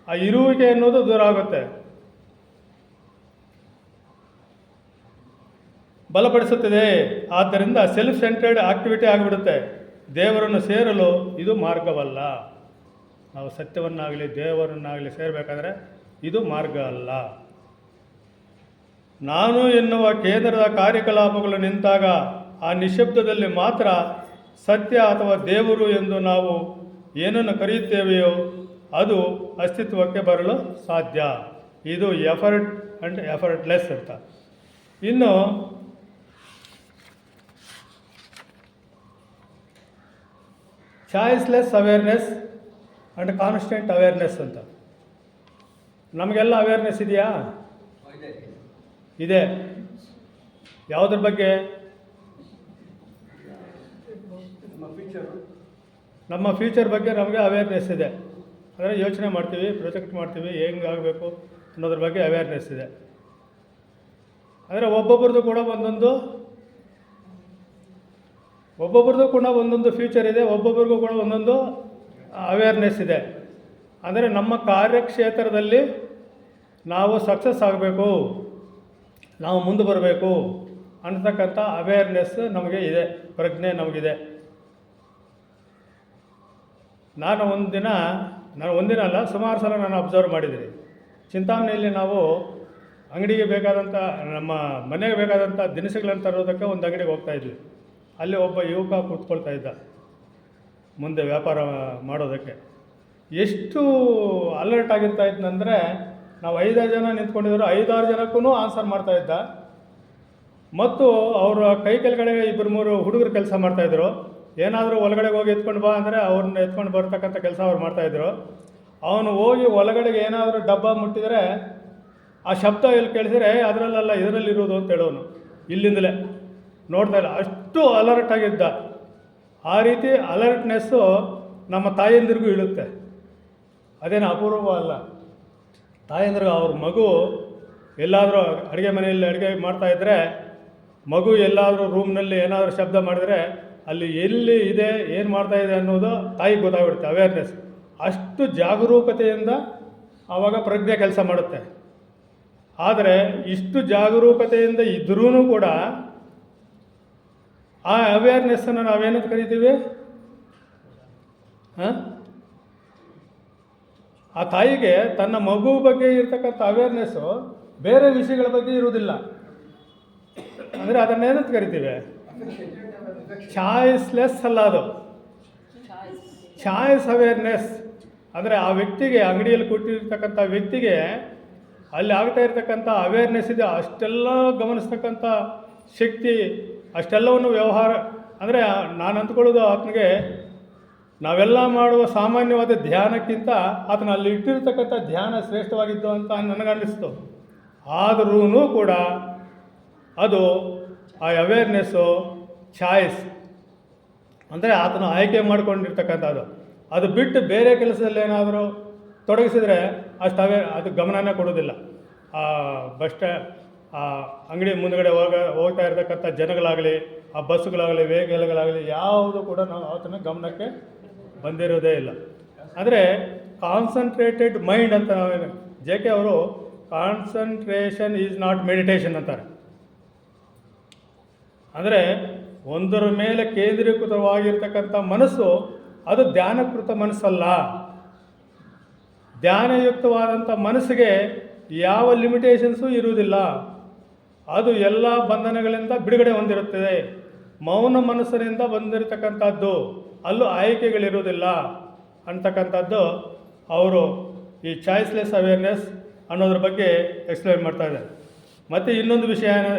ಆ ಇರುವಿಕೆ ಅನ್ನೋದು ದೂರ ಆಗುತ್ತೆ. ಬಲಪಡಿಸುತ್ತದೆ. ಆದ್ದರಿಂದ ಸೆಲ್ಫ್ ಸೆಂಟ್ರೆಡ್ ಆಕ್ಟಿವಿಟಿ ಆಗಿಬಿಡುತ್ತೆ. ದೇವರನ್ನು ಸೇರಲು ಇದು ಮಾರ್ಗವಲ್ಲ. ನಾವು ಸತ್ಯವನ್ನಾಗಲಿ ದೇವರನ್ನಾಗಲಿ ಸೇರಬೇಕಾದ್ರೆ ಇದು ಮಾರ್ಗ ಅಲ್ಲ. ನಾನು ಎನ್ನುವ ಕೇಂದ್ರದ ಕಾರ್ಯಕಲಾಪಗಳು ನಿಂತಾಗ ಆ ನಿಶ್ಶಬ್ದದಲ್ಲಿ ಮಾತ್ರ ಸತ್ಯ ಅಥವಾ ದೇವರು ಎಂದು ನಾವು ಏನನ್ನು ಕರೆಯುತ್ತೇವೆಯೋ ಅದು ಅಸ್ತಿತ್ವಕ್ಕೆ ಬರಲು ಸಾಧ್ಯ. ಇದು ಎಫರ್ಟ್ ಆ್ಯಂಡ್ ಎಫರ್ಟ್ಲೆಸ್ ಅಂತ. ಇನ್ನು choiceless awareness and constant awareness ಅಂತ. ನಮಗೆಲ್ಲ ಅವೇರ್ನೆಸ್ ಇದೆಯಾ? ಇದೆ. ಯಾವುದ್ರ ಬಗ್ಗೆ? ನಮ್ಮ ಫ್ಯೂಚರ್ ಬಗ್ಗೆ ನಮಗೆ ಅವೇರ್ನೆಸ್ ಇದೆ. ಅಂದರೆ ಯೋಚನೆ ಮಾಡ್ತೀವಿ, ಪ್ರೊಜೆಕ್ಟ್ ಮಾಡ್ತೀವಿ, ಹೆಂಗಾಗಬೇಕು ಅನ್ನೋದ್ರ ಬಗ್ಗೆ ಅವೇರ್ನೆಸ್ ಇದೆ. ಅಂದರೆ ಒಬ್ಬೊಬ್ರದ್ದು ಕೂಡ ಒಂದೊಂದು ಫ್ಯೂಚರ್ ಇದೆ, ಒಬ್ಬೊಬ್ರಿಗೂ ಕೂಡ ಒಂದೊಂದು ಅವೇರ್ನೆಸ್ ಇದೆ. ಅಂದರೆ ನಮ್ಮ ಕಾರ್ಯಕ್ಷೇತ್ರದಲ್ಲಿ ನಾವು ಸಕ್ಸಸ್ ಆಗಬೇಕು, ನಾವು ಮುಂದೆ ಬರಬೇಕು ಅನ್ನತಕ್ಕಂಥ ಅವೇರ್ನೆಸ್ ನಮಗೆ ಇದೆ, ಪ್ರಜ್ಞೆ ನಮಗಿದೆ. ನಾನು ಒಂದಿನ ಅಲ್ಲ, ಸುಮಾರು ಸಲ ನಾನು ಅಬ್ಸರ್ವ್ ಮಾಡಿದ್ದೀನಿ. ಚಿಂತಾಮಣಿಯಲ್ಲಿ ನಾವು ಅಂಗಡಿಗೆ ಬೇಕಾದಂಥ, ನಮ್ಮ ಮನೆಗೆ ಬೇಕಾದಂಥ ದಿನಸುಗಳನ್ನು ತರೋದಕ್ಕೆ ಒಂದು ಅಂಗಡಿಗೆ ಹೋಗ್ತಾಯಿದ್ವಿ. ಅಲ್ಲಿ ಒಬ್ಬ ಯುವಕ ಕೂತ್ಕೊಳ್ತಾ ಇದ್ದ ಮುಂದೆ ವ್ಯಾಪಾರ ಮಾಡೋದಕ್ಕೆ. ಎಷ್ಟು ಅಲರ್ಟ್ ಆಗಿರ್ತಾ ಇದ್ದಂದರೆ, ನಾವು 5 ಜನ ನಿಂತ್ಕೊಂಡಿದ್ರು, 5-6 ಜನಕ್ಕೂ ಆನ್ಸರ್ ಮಾಡ್ತಾಯಿದ್ದ. ಮತ್ತು ಅವರ ಕೈ ಕೆಳಗಡೆ 2-3 ಹುಡುಗರು ಕೆಲಸ ಮಾಡ್ತಾಯಿದ್ರು. ಏನಾದರೂ ಒಳಗಡೆಗೆ ಹೋಗಿ ಎತ್ಕೊಂಡು ಬಾ ಅಂದರೆ ಅವ್ರನ್ನ ಎತ್ಕೊಂಡು ಬರ್ತಕ್ಕಂಥ ಕೆಲಸ ಅವ್ರು ಮಾಡ್ತಾಯಿದ್ರು. ಅವನು ಹೋಗಿ ಒಳಗಡೆಗೆ ಏನಾದರೂ ಡಬ್ಬ ಮುಟ್ಟಿದರೆ ಆ ಶಬ್ದ ಎಲ್ಲಿ ಕೇಳಿಸಿದ್ರೆ ಅದರಲ್ಲ ಇದರಲ್ಲಿರೋದು ಅಂತ ಹೇಳೋನು, ಇಲ್ಲಿಂದಲೇ ನೋಡ್ತಾ ಇಲ್ಲ, ಅಷ್ಟು ಅಲರ್ಟ್ ಆಗಿದ್ದ. ಆ ರೀತಿ ಅಲರ್ಟ್ನೆಸ್ಸು ನಮ್ಮ ತಾಯಂದಿರಿಗೂ ಇಳುತ್ತೆ. ಅದೇನು ಅಪೂರ್ವ ಅಲ್ಲ. ತಾಯಂದ್ರಿಗೆ ಅವ್ರ ಮಗು ಎಲ್ಲಾದರೂ ಅಡುಗೆ ಮನೆಯಲ್ಲಿ ಅಡುಗೆ ಮಾಡ್ತಾಯಿದ್ರೆ, ಮಗು ಎಲ್ಲಾದರೂ ರೂಮ್ನಲ್ಲಿ ಏನಾದರೂ ಶಬ್ದ ಮಾಡಿದರೆ ಅಲ್ಲಿ ಎಲ್ಲಿ ಇದೆ, ಏನು ಮಾಡ್ತಾಯಿದೆ ಅನ್ನೋದು ತಾಯಿಗೆ ಗೊತ್ತಾಗ್ಬಿಡುತ್ತೆ, ಅವೇರ್ನೆಸ್. ಅಷ್ಟು ಜಾಗರೂಕತೆಯಿಂದ ಆವಾಗ ಪ್ರಜ್ಞೆ ಕೆಲಸ ಮಾಡುತ್ತೆ. ಆದರೆ ಇಷ್ಟು ಜಾಗರೂಕತೆಯಿಂದ ಇದ್ರೂ ಕೂಡ ಆ ಅವೇರ್ನೆಸ್ಸನ್ನು ನಾವೇನಂತ ಕರಿತೀವಿ? ಆ ತಾಯಿಗೆ ತನ್ನ ಮಗು ಬಗ್ಗೆ ಇರ್ತಕ್ಕಂಥ ಅವೇರ್ನೆಸ್ಸು ಬೇರೆ ವಿಷಯಗಳ ಬಗ್ಗೆ ಇರುವುದಿಲ್ಲ. ಅಂದರೆ ಅದನ್ನೇನಂತ ಕರಿತೀವಿ? ಚಾಯ್ಸ್ಲೆಸ್ ಅಲ್ಲ, ಅದು ಚಾಯ್ಸ್ ಅವೇರ್ನೆಸ್. ಅಂದರೆ ಆ ವ್ಯಕ್ತಿಗೆ, ಅಂಗಡಿಯಲ್ಲಿ ಕೊಟ್ಟಿರ್ತಕ್ಕಂಥ ವ್ಯಕ್ತಿಗೆ ಅಲ್ಲಿ ಆಗ್ತಾ ಇರ್ತಕ್ಕಂಥ ಅವೇರ್ನೆಸ್ ಇದೆ, ಅಷ್ಟೆಲ್ಲ ಗಮನಿಸ್ತಕ್ಕಂಥ ಶಕ್ತಿ, ಅಷ್ಟೆಲ್ಲವನ್ನು ವ್ಯವಹಾರ. ಅಂದರೆ ನಾನು ಅಂದ್ಕೊಳ್ಳೋದು ಆತನಿಗೆ ನಾವೆಲ್ಲ ಮಾಡುವ ಸಾಮಾನ್ಯವಾದ ಧ್ಯಾನಕ್ಕಿಂತ ಆತನ ಅಲ್ಲಿ ಇಟ್ಟಿರ್ತಕ್ಕಂಥ ಧ್ಯಾನ ಶ್ರೇಷ್ಠವಾಗಿದ್ದು ಅಂತ ನನಗನ್ನಿಸ್ತು. ಆದರೂ ಕೂಡ ಅದು ಆ ಅವೇರ್ನೆಸ್ಸು ಚಾಯ್ಸ್, ಅಂದರೆ ಆತನು ಆಯ್ಕೆ ಮಾಡಿಕೊಂಡಿರ್ತಕ್ಕಂಥದ್ದು. ಅದು ಬಿಟ್ಟು ಬೇರೆ ಕೆಲಸದಲ್ಲಿ ಏನಾದರೂ ತೊಡಗಿಸಿದ್ರೆ ಅಷ್ಟು ಅದು ಗಮನನೇ ಕೊಡೋದಿಲ್ಲ. ಆ ಆ ಅಂಗಡಿ ಮುಂದುಗಡೆ ಹೋಗ್ತಾ ಇರ್ತಕ್ಕಂಥ ಜನಗಳಾಗಲಿ, ಆ ಬಸ್ಸುಗಳಾಗಲಿ, ವೆಹಿಕಲ್ಗಳಾಗಲಿ ಯಾವುದು ಕೂಡ ನಾವು ಆತನ ಗಮನಕ್ಕೆ ಬಂದಿರೋದೇ ಇಲ್ಲ. ಅಂದರೆ ಕಾನ್ಸಂಟ್ರೇಟೆಡ್ ಮೈಂಡ್ ಅಂತ JK ಅವರು ಕಾನ್ಸಂಟ್ರೇಷನ್ ಈಸ್ ನಾಟ್ ಮೆಡಿಟೇಷನ್ ಅಂತಾರೆ. ಅಂದರೆ ಒಂದರ ಮೇಲೆ ಕೇಂದ್ರೀಕೃತವಾಗಿರ್ತಕ್ಕಂಥ ಮನಸ್ಸು ಅದು ಧ್ಯಾನಕೃತ ಮನಸ್ಸಲ್ಲ. ಧ್ಯಾನಯುಕ್ತವಾದಂಥ ಮನಸ್ಸಿಗೆ ಯಾವ ಲಿಮಿಟೇಷನ್ಸು ಇರುವುದಿಲ್ಲ. ಅದು ಎಲ್ಲ ಬಂಧನಗಳಿಂದ ಬಿಡುಗಡೆ ಹೊಂದಿರುತ್ತದೆ. ಮೌನ ಮನಸ್ಸಿನಿಂದ ಬಂದಿರತಕ್ಕಂಥದ್ದು, ಅಲ್ಲೂ ಆಯ್ಕೆಗಳಿರುವುದಿಲ್ಲ ಅಂತಕ್ಕಂಥದ್ದು ಅವರು ಈ ಚಾಯ್ಸ್ಲೆಸ್ ಅವೇರ್ನೆಸ್ ಅನ್ನೋದ್ರ ಬಗ್ಗೆ ಎಕ್ಸ್ಪ್ಲೈನ್ ಮಾಡ್ತಾಯಿದ್ದಾರೆ. ಮತ್ತು ಇನ್ನೊಂದು ವಿಷಯ,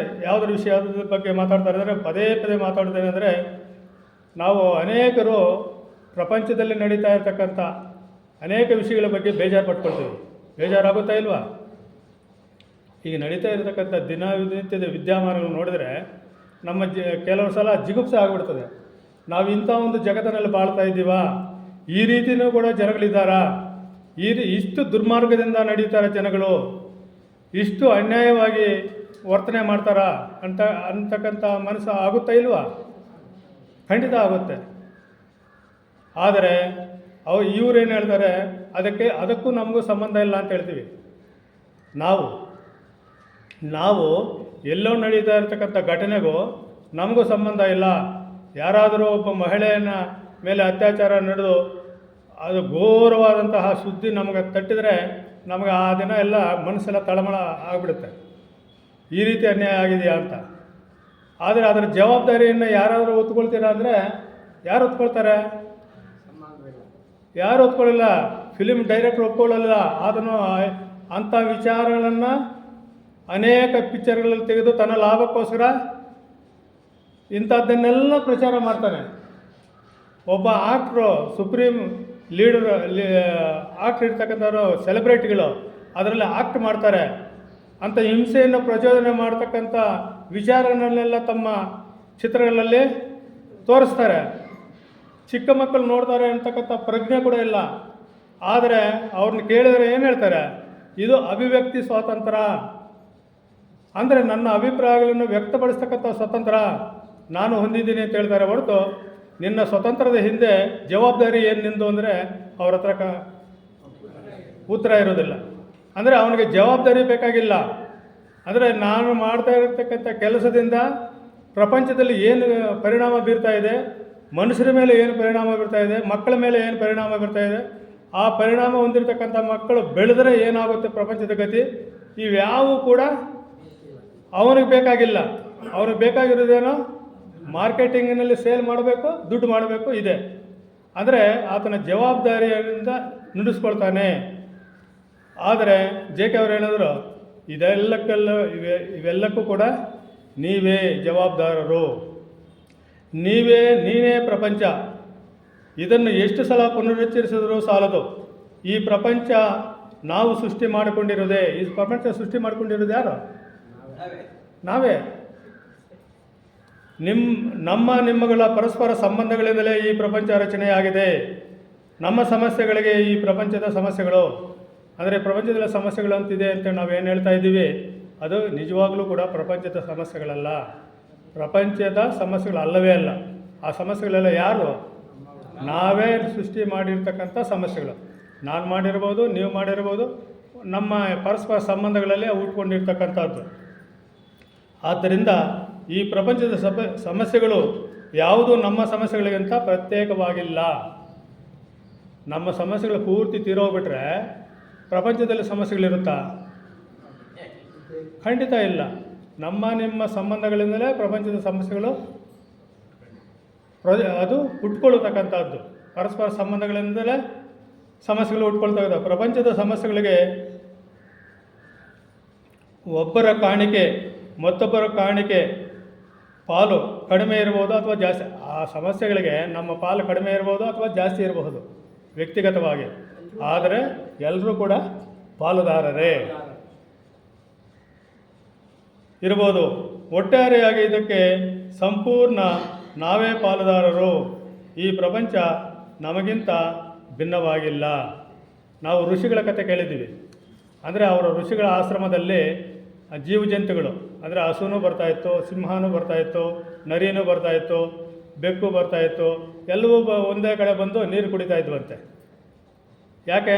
ಯಾವುದ್ರ ವಿಷಯದ ಬಗ್ಗೆ ಮಾತಾಡ್ತಾ ಇದ್ದಾರೆ, ಪದೇ ಮಾತಾಡ್ತೇನೆಂದರೆ, ನಾವು ಅನೇಕರು ಪ್ರಪಂಚದಲ್ಲಿ ನಡೀತಾ ಇರ್ತಕ್ಕಂಥ ಅನೇಕ ವಿಷಯಗಳ ಬಗ್ಗೆ ಬೇಜಾರು ಪಟ್ಕೊಳ್ತೀವಿ. ಬೇಜಾರಾಗುತ್ತಾ ಇಲ್ವಾ? ಈಗ ನಡೀತಾ ಇರತಕ್ಕಂಥ ದಿನನಿತ್ಯದ ವಿದ್ಯಮಾನಗಳು ನೋಡಿದರೆ ನಮ್ಮ ಕೆಲವು ಸಲ ಜಿಗುಪ್ಸೆ ಆಗಿಬಿಡ್ತದೆ. ನಾವು ಇಂಥ ಒಂದು ಜಗತ್ತಿನಲ್ಲಿ ಬಾಳ್ತಾ ಇದ್ದೀವಾ? ಈ ರೀತಿಯೂ ಕೂಡ ಜನಗಳಿದ್ದಾರಾ? ಇಷ್ಟು ದುರ್ಮಾರ್ಗದಿಂದ ನಡೀತಾರೆ ಜನಗಳು, ಇಷ್ಟು ಅನ್ಯಾಯವಾಗಿ ವರ್ತನೆ ಮಾಡ್ತಾರಾ ಅಂತಕ್ಕಂಥ ಮನಸ್ಸು ಆಗುತ್ತಾ ಇಲ್ವಾ? ಖಂಡಿತ ಆಗುತ್ತೆ. ಆದರೆ ಇವರೇನು ಹೇಳ್ತಾರೆ, ಅದಕ್ಕೂ ನಮಗೂ ಸಂಬಂಧ ಇಲ್ಲ ಅಂತ ಹೇಳ್ತೀವಿ. ನಾವು ಎಲ್ಲೋ ನಡೀತಾ ಇರ್ತಕ್ಕಂಥ ಘಟನೆಗೂ ನಮಗೂ ಸಂಬಂಧ ಇಲ್ಲ. ಯಾರಾದರೂ ಒಬ್ಬ ಮಹಿಳೆಯನ್ನ ಮೇಲೆ ಅತ್ಯಾಚಾರ ನಡೆದು ಅದು ಘೋರವಾದಂತಹ ಸುದ್ದಿ ನಮಗೆ ತಟ್ಟಿದರೆ ನಮಗೆ ಆ ದಿನ ಎಲ್ಲ ಮನಸ್ಸೆಲ್ಲ ತಳಮಳ ಆಗಿಬಿಡುತ್ತೆ, ಈ ರೀತಿ ಅನ್ಯಾಯ ಆಗಿದೆಯಾ ಅಂತ. ಆದರೆ ಅದರ ಜವಾಬ್ದಾರಿಯನ್ನು ಯಾರಾದರೂ ಒತ್ಕೊಳ್ತೀರಾ ಅಂದರೆ ಯಾರು ಒತ್ಕೊಳ್ತಾರೆ? ಯಾರು ಒತ್ಕೊಳ್ಳಿಲ್ಲ. ಫಿಲಿಮ್ ಡೈರೆಕ್ಟ್ರ್ ಒಪ್ಕೊಳ್ಳಲ್ಲ, ಅದನ್ನು ಅಂಥ ವಿಚಾರಗಳನ್ನು ಅನೇಕ ಪಿಕ್ಚರ್ಗಳಲ್ಲಿ ತೆಗೆದು ತನ್ನ ಲಾಭಕ್ಕೋಸ್ಕರ ಇಂಥದ್ದನ್ನೆಲ್ಲ ಪ್ರಚಾರ ಮಾಡ್ತಾನೆ. ಒಬ್ಬ ಆಕ್ಟ್ರು, ಸುಪ್ರೀಂ ಲೀಡರ್ ಆಕ್ಟ್ರ್ ಇರ್ತಕ್ಕಂಥವ್ರು, ಸೆಲೆಬ್ರಿಟಿಗಳು ಅದರಲ್ಲಿ ಆಕ್ಟ್ ಮಾಡ್ತಾರೆ. ಅಂಥ ಹಿಂಸೆಯನ್ನು ಪ್ರಚೋದನೆ ಮಾಡ್ತಕ್ಕಂಥ ವಿಚಾರಗಳನ್ನೆಲ್ಲ ತಮ್ಮ ಚಿತ್ರಗಳಲ್ಲಿ ತೋರಿಸ್ತಾರೆ. ಚಿಕ್ಕ ಮಕ್ಕಳು ನೋಡ್ತಾರೆ ಅಂತಕ್ಕಂಥ ಪ್ರಜ್ಞೆ ಕೂಡ ಇಲ್ಲ. ಆದರೆ ಅವ್ರನ್ನ ಕೇಳಿದರೆ ಏನು ಹೇಳ್ತಾರೆ? ಇದು ಅಭಿವ್ಯಕ್ತಿ ಸ್ವಾತಂತ್ರ್ಯ, ಅಂದರೆ ನನ್ನ ಅಭಿಪ್ರಾಯಗಳನ್ನು ವ್ಯಕ್ತಪಡಿಸ್ತಕ್ಕಂಥ ಸ್ವಾತಂತ್ರ್ಯ ನಾನು ಹೊಂದಿದ್ದೀನಿ ಅಂತ ಹೇಳ್ತಾರೆ ಹೊರತು ನಿನ್ನ ಸ್ವತಂತ್ರದ ಹಿಂದೆ ಜವಾಬ್ದಾರಿ ಏನು ನಿಂದು ಅಂದರೆ ಅವ್ರ ಹತ್ರ ಉತ್ತರ ಇರೋದಿಲ್ಲ. ಅಂದರೆ ಅವನಿಗೆ ಜವಾಬ್ದಾರಿ ಬೇಕಾಗಿಲ್ಲ. ಅಂದರೆ ನಾನು ಮಾಡ್ತಾ ಇರತಕ್ಕಂಥ ಕೆಲಸದಿಂದ ಪ್ರಪಂಚದಲ್ಲಿ ಏನು ಪರಿಣಾಮ ಬೀರ್ತಾ ಇದೆ, ಮನುಷ್ಯರ ಮೇಲೆ ಏನು ಪರಿಣಾಮ ಬೀರ್ತಾ ಇದೆ, ಮಕ್ಕಳ ಮೇಲೆ ಏನು ಪರಿಣಾಮ ಬೀರ್ತಾ ಇದೆ, ಆ ಪರಿಣಾಮ ಹೊಂದಿರತಕ್ಕಂಥ ಮಕ್ಕಳು ಬೆಳೆದರೆ ಏನಾಗುತ್ತೆ ಪ್ರಪಂಚದ ಗತಿ, ಇವ್ಯಾವೂ ಕೂಡ ಅವನಿಗೆ ಬೇಕಾಗಿಲ್ಲ. ಅವನಿಗೆ ಬೇಕಾಗಿರೋದೇನೋ ಮಾರ್ಕೆಟಿಂಗಿನಲ್ಲಿ ಸೇಲ್ ಮಾಡಬೇಕು, ದುಡ್ಡು ಮಾಡಬೇಕು ಇದೆ. ಅಂದರೆ ಆತನ ಜವಾಬ್ದಾರಿಯಿಂದ ನುಡಿಸ್ಕೊಳ್ತಾನೆ. ಆದರೆ ಜೆ ಕೆ ಅವರು ಹೇಳಿದ್ರು, ಇವೆಲ್ಲಕ್ಕೂ ಕೂಡ ನೀವೇ ಜವಾಬ್ದಾರರು, ನೀನೇ ಪ್ರಪಂಚ. ಇದನ್ನು ಎಷ್ಟು ಸಲ ಪುನರುಚ್ಚರಿಸಿದರೂ ಸಾಲದು. ಈ ಪ್ರಪಂಚ ನಾವು ಸೃಷ್ಟಿ ಮಾಡಿಕೊಂಡಿರೋದೇ. ಈ ಪ್ರಪಂಚ ಸೃಷ್ಟಿ ಮಾಡಿಕೊಂಡಿರೋದು ಯಾರು? ನಾವೇ. ನಿಮ್ಮಗಳ ಪರಸ್ಪರ ಸಂಬಂಧಗಳಿಂದಲೇ ಈ ಪ್ರಪಂಚ ರಚನೆಯಾಗಿದೆ. ನಮ್ಮ ಸಮಸ್ಯೆಗಳಿಗೆ ಈ ಪ್ರಪಂಚದ ಸಮಸ್ಯೆಗಳು, ಅಂದರೆ ಪ್ರಪಂಚದ ಸಮಸ್ಯೆಗಳು ಅಂತಿದೆ ಅಂತ ನಾವೇನು ಹೇಳ್ತಾ ಇದ್ದೀವಿ, ಅದು ನಿಜವಾಗ್ಲೂ ಕೂಡ ಪ್ರಪಂಚದ ಸಮಸ್ಯೆಗಳಲ್ಲ, ಪ್ರಪಂಚದ ಸಮಸ್ಯೆಗಳು ಅಲ್ಲವೇ ಅಲ್ಲ. ಆ ಸಮಸ್ಯೆಗಳೆಲ್ಲ ಯಾರು? ನಾವೇ ಸೃಷ್ಟಿ ಮಾಡಿರ್ತಕ್ಕಂಥ ಸಮಸ್ಯೆಗಳು. ನಾನು ಮಾಡಿರ್ಬೋದು, ನೀವು ಮಾಡಿರ್ಬೋದು, ನಮ್ಮ ಪರಸ್ಪರ ಸಂಬಂಧಗಳಲ್ಲೇ ಹುಟ್ಕೊಂಡಿರ್ತಕ್ಕಂಥದ್ದು. ಆದ್ದರಿಂದ ಈ ಪ್ರಪಂಚದ ಸಮಸ್ಯೆಗಳು ಯಾವುದೂ ನಮ್ಮ ಸಮಸ್ಯೆಗಳಿಗಿಂತ ಪ್ರತ್ಯೇಕವಾಗಿಲ್ಲ. ನಮ್ಮ ಸಮಸ್ಯೆಗಳು ಪೂರ್ತಿ ತೀರೋಗ್ಬಿಟ್ರೆ ಪ್ರಪಂಚದಲ್ಲಿ ಸಮಸ್ಯೆಗಳಿರುತ್ತಾ? ಖಂಡಿತ ಇಲ್ಲ. ನಿಮ್ಮ ಸಂಬಂಧಗಳಿಂದಲೇ ಪ್ರಪಂಚದ ಸಮಸ್ಯೆಗಳು ಅದು ಹುಟ್ಕೊಳ್ತಕ್ಕಂಥದ್ದು. ಪರಸ್ಪರ ಸಂಬಂಧಗಳಿಂದಲೇ ಸಮಸ್ಯೆಗಳು ಹುಟ್ಕೊಳ್ತಕ್ಕಂಥ ಪ್ರಪಂಚದ ಸಮಸ್ಯೆಗಳಿಗೆ ಒಬ್ಬರ ಕಾಣಿಕೆ ಮತ್ತೊಬ್ಬರ ಕಾಣಿಕೆ ಪಾಲು ಕಡಿಮೆ ಇರ್ಬೋದು ಅಥವಾ ಜಾಸ್ತಿ. ಆ ಸಮಸ್ಯೆಗಳಿಗೆ ನಮ್ಮ ಪಾಲು ಕಡಿಮೆ ಇರ್ಬೋದು ಅಥವಾ ಜಾಸ್ತಿ ಇರಬಹುದು ವ್ಯಕ್ತಿಗತವಾಗಿ. ಆದರೆ ಎಲ್ಲರೂ ಕೂಡ ಪಾಲುದಾರರೇ ಇರ್ಬೋದು. ಒಟ್ಟಾರೆಯಾಗಿ ಇದಕ್ಕೆ ಸಂಪೂರ್ಣ ನಾವೇ ಪಾಲುದಾರರು. ಈ ಪ್ರಪಂಚ ನಮಗಿಂತ ಭಿನ್ನವಾಗಿಲ್ಲ. ನಾವು ಋಷಿಗಳ ಕಥೆ ಕೇಳಿದ್ದೀವಿ. ಅಂದರೆ ಅವರ ಋಷಿಗಳ ಆಶ್ರಮದಲ್ಲಿ ಜೀವ ಜಂತುಗಳು, ಅಂದರೆ ಹಸುನೂ ಬರ್ತಾಯಿತ್ತು, ಸಿಂಹನೂ ಬರ್ತಾಯಿತ್ತು, ನರಿನೂ ಬರ್ತಾಯಿತ್ತು, ಬೆಕ್ಕು ಬರ್ತಾಯಿತ್ತು, ಎಲ್ಲವೂ ಒಂದೇ ಕಡೆ ಬಂದು ನೀರು ಕುಡಿತಾ ಇದ್ವಂತೆ. ಯಾಕೆ?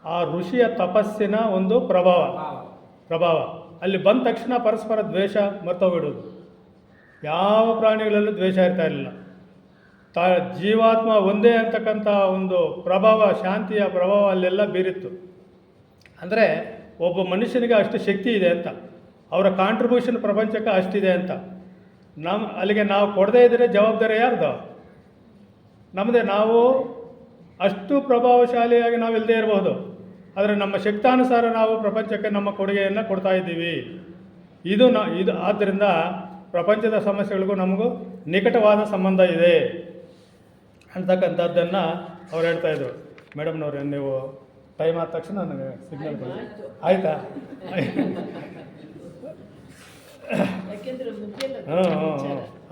ಆ ಋಷಿಯ ತಪಸ್ಸಿನ ಒಂದು ಪ್ರಭಾವ ಅಲ್ಲಿ ಬಂದ ತಕ್ಷಣ ಪರಸ್ಪರ ದ್ವೇಷ ಮರ್ತೋಗ್ಬಿಡೋದು. ಯಾವ ಪ್ರಾಣಿಗಳಲ್ಲೂ ದ್ವೇಷ ಇರ್ತಾ ಇರಲಿಲ್ಲ. ಜೀವಾತ್ಮ ಒಂದೇ ಅಂತಕ್ಕಂಥ ಒಂದು ಪ್ರಭಾವ, ಶಾಂತಿಯ ಪ್ರಭಾವ ಅಲ್ಲೆಲ್ಲ ಬೀರಿತ್ತು. ಅಂದರೆ ಒಬ್ಬ ಮನುಷ್ಯನಿಗೆ ಅಷ್ಟು ಶಕ್ತಿ ಇದೆ ಅಂತ, ಅವರ ಕಾಂಟ್ರಿಬ್ಯೂಷನ್ ಪ್ರಪಂಚಕ್ಕೆ ಅಷ್ಟಿದೆ ಅಂತ. ಅಲ್ಲಿಗೆ ನಾವು ಕೊಡದೇ ಇದ್ದರೆ ಜವಾಬ್ದಾರಿ ಯಾರ್ದು? ನಮ್ಮದೇ. ನಾವು ಅಷ್ಟು ಪ್ರಭಾವಶಾಲಿಯಾಗಿ ನಾವು ಇಲ್ಲದೇ ಇರಬಹುದು, ಆದರೆ ನಮ್ಮ ಶಕ್ತಾನುಸಾರ ನಾವು ಪ್ರಪಂಚಕ್ಕೆ ನಮ್ಮ ಕೊಡುಗೆಯನ್ನು ಕೊಡ್ತಾ ಇದ್ದೀವಿ. ಇದು ಆದ್ದರಿಂದ ಪ್ರಪಂಚದ ಸಮಸ್ಯೆಗಳಿಗೂ ನಮಗೂ ನಿಕಟವಾದ ಸಂಬಂಧ ಇದೆ ಅಂತಕ್ಕಂಥದ್ದನ್ನು ಅವ್ರು ಹೇಳ್ತಾಯಿದ್ರು. ಮೇಡಮ್ನವ್ರೆ, ನೀವು ಟೈಮ್ ಆದ ತಕ್ಷಣ ನನಗೆ ಸಿಗ್ನಲ್ ಕೊಡಿ, ಆಯಿತಾ?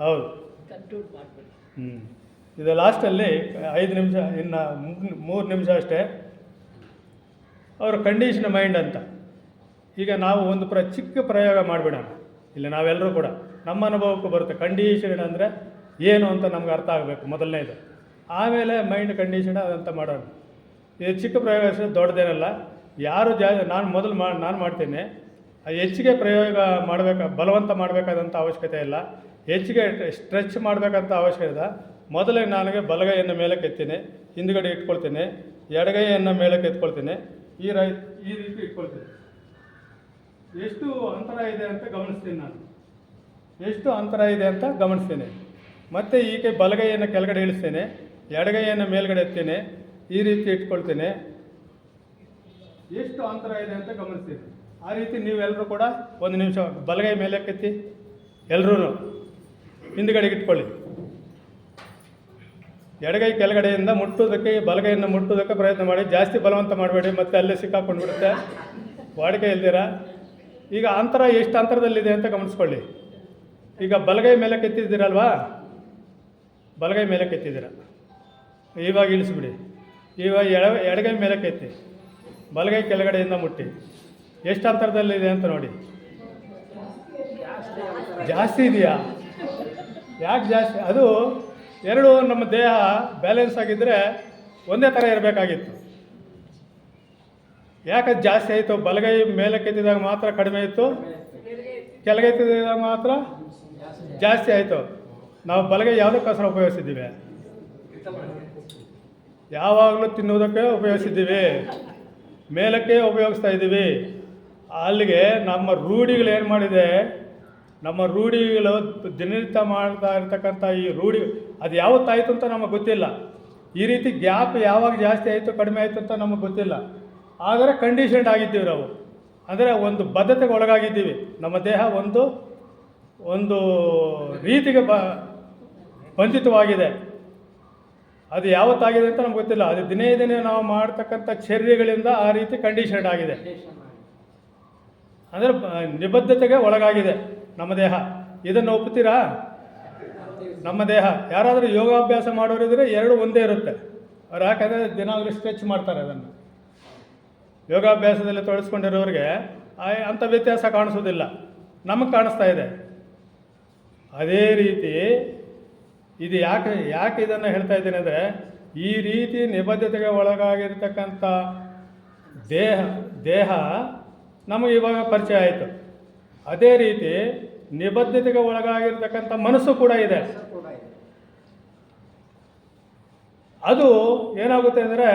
ಹೌದು. ಇದು ಲಾಸ್ಟಲ್ಲಿ 5 ನಿಮಿಷ, ಇನ್ನು 3 ನಿಮಿಷ ಅಷ್ಟೇ. ಅವರ ಕಂಡೀಷನ್ ಮೈಂಡ್ ಅಂತ. ಈಗ ನಾವು ಒಂದು ಚಿಕ್ಕ ಪ್ರಯೋಗ ಮಾಡಿಬಿಡೋಣ ಇಲ್ಲಿ. ನಾವೆಲ್ಲರೂ ಕೂಡ ನಮ್ಮ ಅನುಭವಕ್ಕೂ ಬರುತ್ತೆ. ಕಂಡೀಷನ್ ಅಂದರೆ ಏನು ಅಂತ ನಮ್ಗೆ ಅರ್ಥ ಆಗಬೇಕು ಮೊದಲನೇದು. ಆಮೇಲೆ ಮೈಂಡ್ ಕಂಡೀಷನ್ ಅದಂತ ಮಾಡೋಣ. ಇದು ಚಿಕ್ಕ ಪ್ರಯೋಗ ಅಷ್ಟೇ, ದೊಡ್ಡದೇನಲ್ಲ. ಯಾರು ನಾನು ಮಾಡ್ತೇನೆ. ಹೆಚ್ಚಿಗೆ ಪ್ರಯೋಗ ಬಲವಂತ ಮಾಡಬೇಕಾದಂಥ ಅವಶ್ಯಕತೆ ಇಲ್ಲ. ಹೆಚ್ಚಿಗೆ ಸ್ಟ್ರೆಚ್ ಮಾಡಬೇಕಂತ ಅವಶ್ಯಕತೆ ಇಲ್ಲ. ಮೊದಲೇ ನನಗೆ ಬಲಗೈಯನ್ನು ಮೇಲಕ್ಕೆ ಎತ್ತೀನಿ, ಹಿಂದುಗಡೆ ಇಟ್ಕೊಳ್ತೀನಿ, ಎಡಗೈಯನ್ನು ಮೇಲಕ್ಕೆ ಎತ್ಕೊಳ್ತೀನಿ, ಈ ರೀತಿ ಇಟ್ಕೊಳ್ತೀನಿ. ಎಷ್ಟು ಅಂತರ ಇದೆ ಅಂತ ಗಮನಿಸ್ತೀನಿ ನಾನು. ಎಷ್ಟು ಅಂತರ ಇದೆ ಅಂತ ಗಮನಿಸ್ತೀನಿ. ಮತ್ತು ಈ ಕೈ ಬಲಗೈಯನ್ನು ಕೆಳಗಡೆ ಇಳಿಸ್ತೇನೆ, ಎಡಗೈಯನ್ನು ಮೇಲ್ಗಡೆ ಎತ್ತೀನಿ, ಈ ರೀತಿ ಇಟ್ಕೊಳ್ತೀನಿ. ಎಷ್ಟು ಅಂತರ ಇದೆ ಅಂತ ಗಮನಿಸ್ತೀವಿ. ಆ ರೀತಿ ನೀವೆಲ್ಲರೂ ಕೂಡ ಒಂದು ನಿಮಿಷ ಬಲಗೈ ಮೇಲೆ ಕೆತ್ತಿ, ಎಲ್ಲರೂ ಹಿಂದುಗಡೆಗೆ ಇಟ್ಕೊಳ್ಳಿ. ಎಡಗೈ ಕೆಳಗಡೆಯಿಂದ ಮುಟ್ಟೋದಕ್ಕೆ, ಬಲಗೈಯನ್ನು ಮುಟ್ಟೋದಕ್ಕೆ ಪ್ರಯತ್ನ ಮಾಡಿ. ಜಾಸ್ತಿ ಬಲವಂತ ಮಾಡಬೇಡಿ, ಮತ್ತೆ ಅಲ್ಲೇ ಸಿಕ್ಕಾಕೊಂಡು ಬಿಡುತ್ತೆ, ವಾಡಿಕೆ ಇಲ್ದಿರ. ಈಗ ಅಂತರ ಎಷ್ಟು ಅಂತರದಲ್ಲಿದೆ ಅಂತ ಗಮನಿಸ್ಕೊಳ್ಳಿ. ಈಗ ಬಲಗೈ ಮೇಲೆ ಕೆತ್ತಿದ್ದೀರಲ್ವಾ, ಬಲಗೈ ಮೇಲೆ ಕೆತ್ತಿದ್ದೀರ, ಇವಾಗ ಇಳಿಸ್ಬಿಡಿ. ಇವಾಗ ಎಡಗೈ ಮೇಲೆ ಕೆತ್ತಿ, ಬಲಗೈ ಕೆಳಗಡೆಯಿಂದ ಮುಟ್ಟಿ. ಎಷ್ಟು ಅಂತರದಲ್ಲಿದೆ ಅಂತ ನೋಡಿ. ಜಾಸ್ತಿ ಇದೆಯಾ? ಯಾಕೆ ಜಾಸ್ತಿ? ಅದು ಎರಡು ನಮ್ಮ ದೇಹ ಬ್ಯಾಲೆನ್ಸ್ ಆಗಿದ್ದರೆ ಒಂದೇ ಥರ ಇರಬೇಕಾಗಿತ್ತು. ಯಾಕೆ ಜಾಸ್ತಿ ಆಯಿತು? ಬಲಗೈ ಮೇಲೆ ಕೆತ್ತಿದಾಗ ಮಾತ್ರ ಕಡಿಮೆ ಇತ್ತು, ಕೆಳಗೈ ಕೆತ್ತಿದಾಗ ಮಾತ್ರ ಜಾಸ್ತಿ ಆಯಿತು. ನಾವು ಬಲಗೈ ಯಾವುದಕ್ಕೋಸ್ಕರ ಉಪಯೋಗಿಸಿದ್ದೀವಿ? ಯಾವಾಗಲೂ ತಿನ್ನುವುದಕ್ಕೆ ಉಪಯೋಗಿಸಿದ್ದೀವಿ, ಮೇಲಕ್ಕೆ ಉಪಯೋಗಿಸ್ತಾ ಇದ್ದೀವಿ. ಅಲ್ಲಿಗೆ ನಮ್ಮ ರೂಢಿಗಳು ಏನು ಮಾಡಿದೆ, ನಮ್ಮ ರೂಢಿಗಳು ದಿನನಿತ್ಯ ಮಾಡ್ತಾ ಇರ್ತಕ್ಕಂಥ ಈ ರೂಢಿ ಅದು ಯಾವತ್ತಾಯಿತು ಅಂತ ನಮಗೆ ಗೊತ್ತಿಲ್ಲ. ಈ ರೀತಿ ಗ್ಯಾಪ್ ಯಾವಾಗ ಜಾಸ್ತಿ ಆಯಿತು ಕಡಿಮೆ ಆಯಿತು ಅಂತ ನಮಗೆ ಗೊತ್ತಿಲ್ಲ. ಆದರೆ ಕಂಡೀಷನ್ಡ್ ಆಗಿದ್ದೀವಿ ನಾವು, ಅಂದರೆ ಒಂದು ಬದ್ಧತೆಗೆ ಒಳಗಾಗಿದ್ದೀವಿ. ನಮ್ಮ ದೇಹ ಒಂದು ರೀತಿಗೆ ಬಂಧಿತವಾಗಿದೆ. ಅದು ಯಾವತ್ತಾಗಿದೆ ಅಂತ ನಮ್ಗೆ ಗೊತ್ತಿಲ್ಲ. ಅದು ದಿನೇ ದಿನೇ ನಾವು ಮಾಡ್ತಕ್ಕಂಥ ಚರ್ಯಗಳಿಂದ ಆ ರೀತಿ ಕಂಡೀಷನ್ಡ್ ಆಗಿದೆ, ಅಂದರೆ ನಿಬದ್ಧತೆಗೆ ಒಳಗಾಗಿದೆ ನಮ್ಮ ದೇಹ. ಇದನ್ನು ಒಪ್ಪುತ್ತೀರಾ? ನಮ್ಮ ದೇಹ ಯಾರಾದರೂ ಯೋಗಾಭ್ಯಾಸ ಮಾಡೋರಿದ್ರೆ ಎರಡು ಒಂದೇ ಇರುತ್ತೆ. ಅವ್ರು ಯಾಕಂದರೆ ದಿನಾಗಲೂ ಸ್ಟ್ರೆಚ್ ಮಾಡ್ತಾರೆ. ಅದನ್ನು ಯೋಗಾಭ್ಯಾಸದಲ್ಲಿ ತೊಡಗಿಸ್ಕೊಂಡಿರೋರಿಗೆ ಅಂಥ ವ್ಯತ್ಯಾಸ ಕಾಣಿಸೋದಿಲ್ಲ, ನಮಗೆ ಕಾಣಿಸ್ತಾ ಇದೆ. ಅದೇ ರೀತಿ ಇದು ಯಾಕೆ ಇದನ್ನು ಹೇಳ್ತಾ ಇದ್ದೀನಿ ಅಂದರೆ, ಈ ರೀತಿ ನಿಬದ್ಧತೆಗೆ ಒಳಗಾಗಿರ್ತಕ್ಕಂಥ ದೇಹ ನಮಗೆ ಇವಾಗ ಪರಿಚಯ ಆಯಿತು. ಅದೇ ರೀತಿ ನಿಬದ್ಧತೆಗೆ ಒಳಗಾಗಿರ್ತಕ್ಕಂಥ ಮನಸ್ಸು ಕೂಡ ಇದೆ. ಅದು ಏನಾಗುತ್ತೆ ಅಂದರೆ,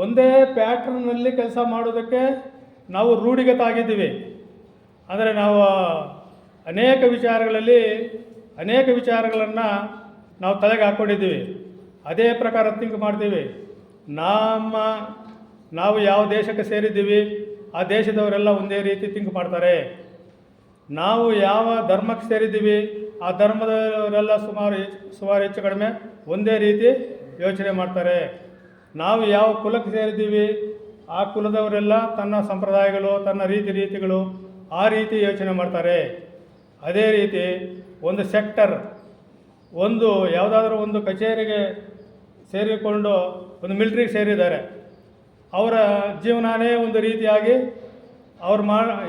ಒಂದೇ ಪ್ಯಾಟ್ರನ್ನಲ್ಲಿ ಕೆಲಸ ಮಾಡೋದಕ್ಕೆ ನಾವು ರೂಢಿಗತ ಆಗಿದ್ದೀವಿ. ಅಂದರೆ ನಾವು ಅನೇಕ ವಿಚಾರಗಳನ್ನು ನಾವು ತಲೆಗೆ ಹಾಕ್ಕೊಂಡಿದ್ದೀವಿ. ಅದೇ ಪ್ರಕಾರ ಥಿಂಕ್ ಮಾಡ್ತೀವಿ. ನಾವು ಯಾವ ದೇಶಕ್ಕೆ ಸೇರಿದ್ದೀವಿ, ಆ ದೇಶದವರೆಲ್ಲ ಒಂದೇ ರೀತಿ ಥಿಂಕ್ ಮಾಡ್ತಾರೆ. ನಾವು ಯಾವ ಧರ್ಮಕ್ಕೆ ಸೇರಿದ್ದೀವಿ, ಆ ಧರ್ಮದವರೆಲ್ಲ ಸುಮಾರು ಹೆಚ್ಚು ಕಡಿಮೆ ಒಂದೇ ರೀತಿ ಯೋಚನೆ ಮಾಡ್ತಾರೆ. ನಾವು ಯಾವ ಕುಲಕ್ಕೆ ಸೇರಿದ್ದೀವಿ, ಆ ಕುಲದವರೆಲ್ಲ ತನ್ನ ಸಂಪ್ರದಾಯಗಳು, ತನ್ನ ರೀತಿಗಳು ಆ ರೀತಿ ಯೋಚನೆ ಮಾಡ್ತಾರೆ. ಅದೇ ರೀತಿ ಒಂದು ಸೆಕ್ಟರ್, ಯಾವುದಾದ್ರೂ ಒಂದು ಕಚೇರಿಗೆ ಸೇರಿಕೊಂಡು ಒಂದು ಮಿಲಿಟ್ರಿಗೆ ಸೇರಿದ್ದಾರೆ. ಅವರ ಜೀವನನೇ ಒಂದು ರೀತಿಯಾಗಿ, ಅವ್ರು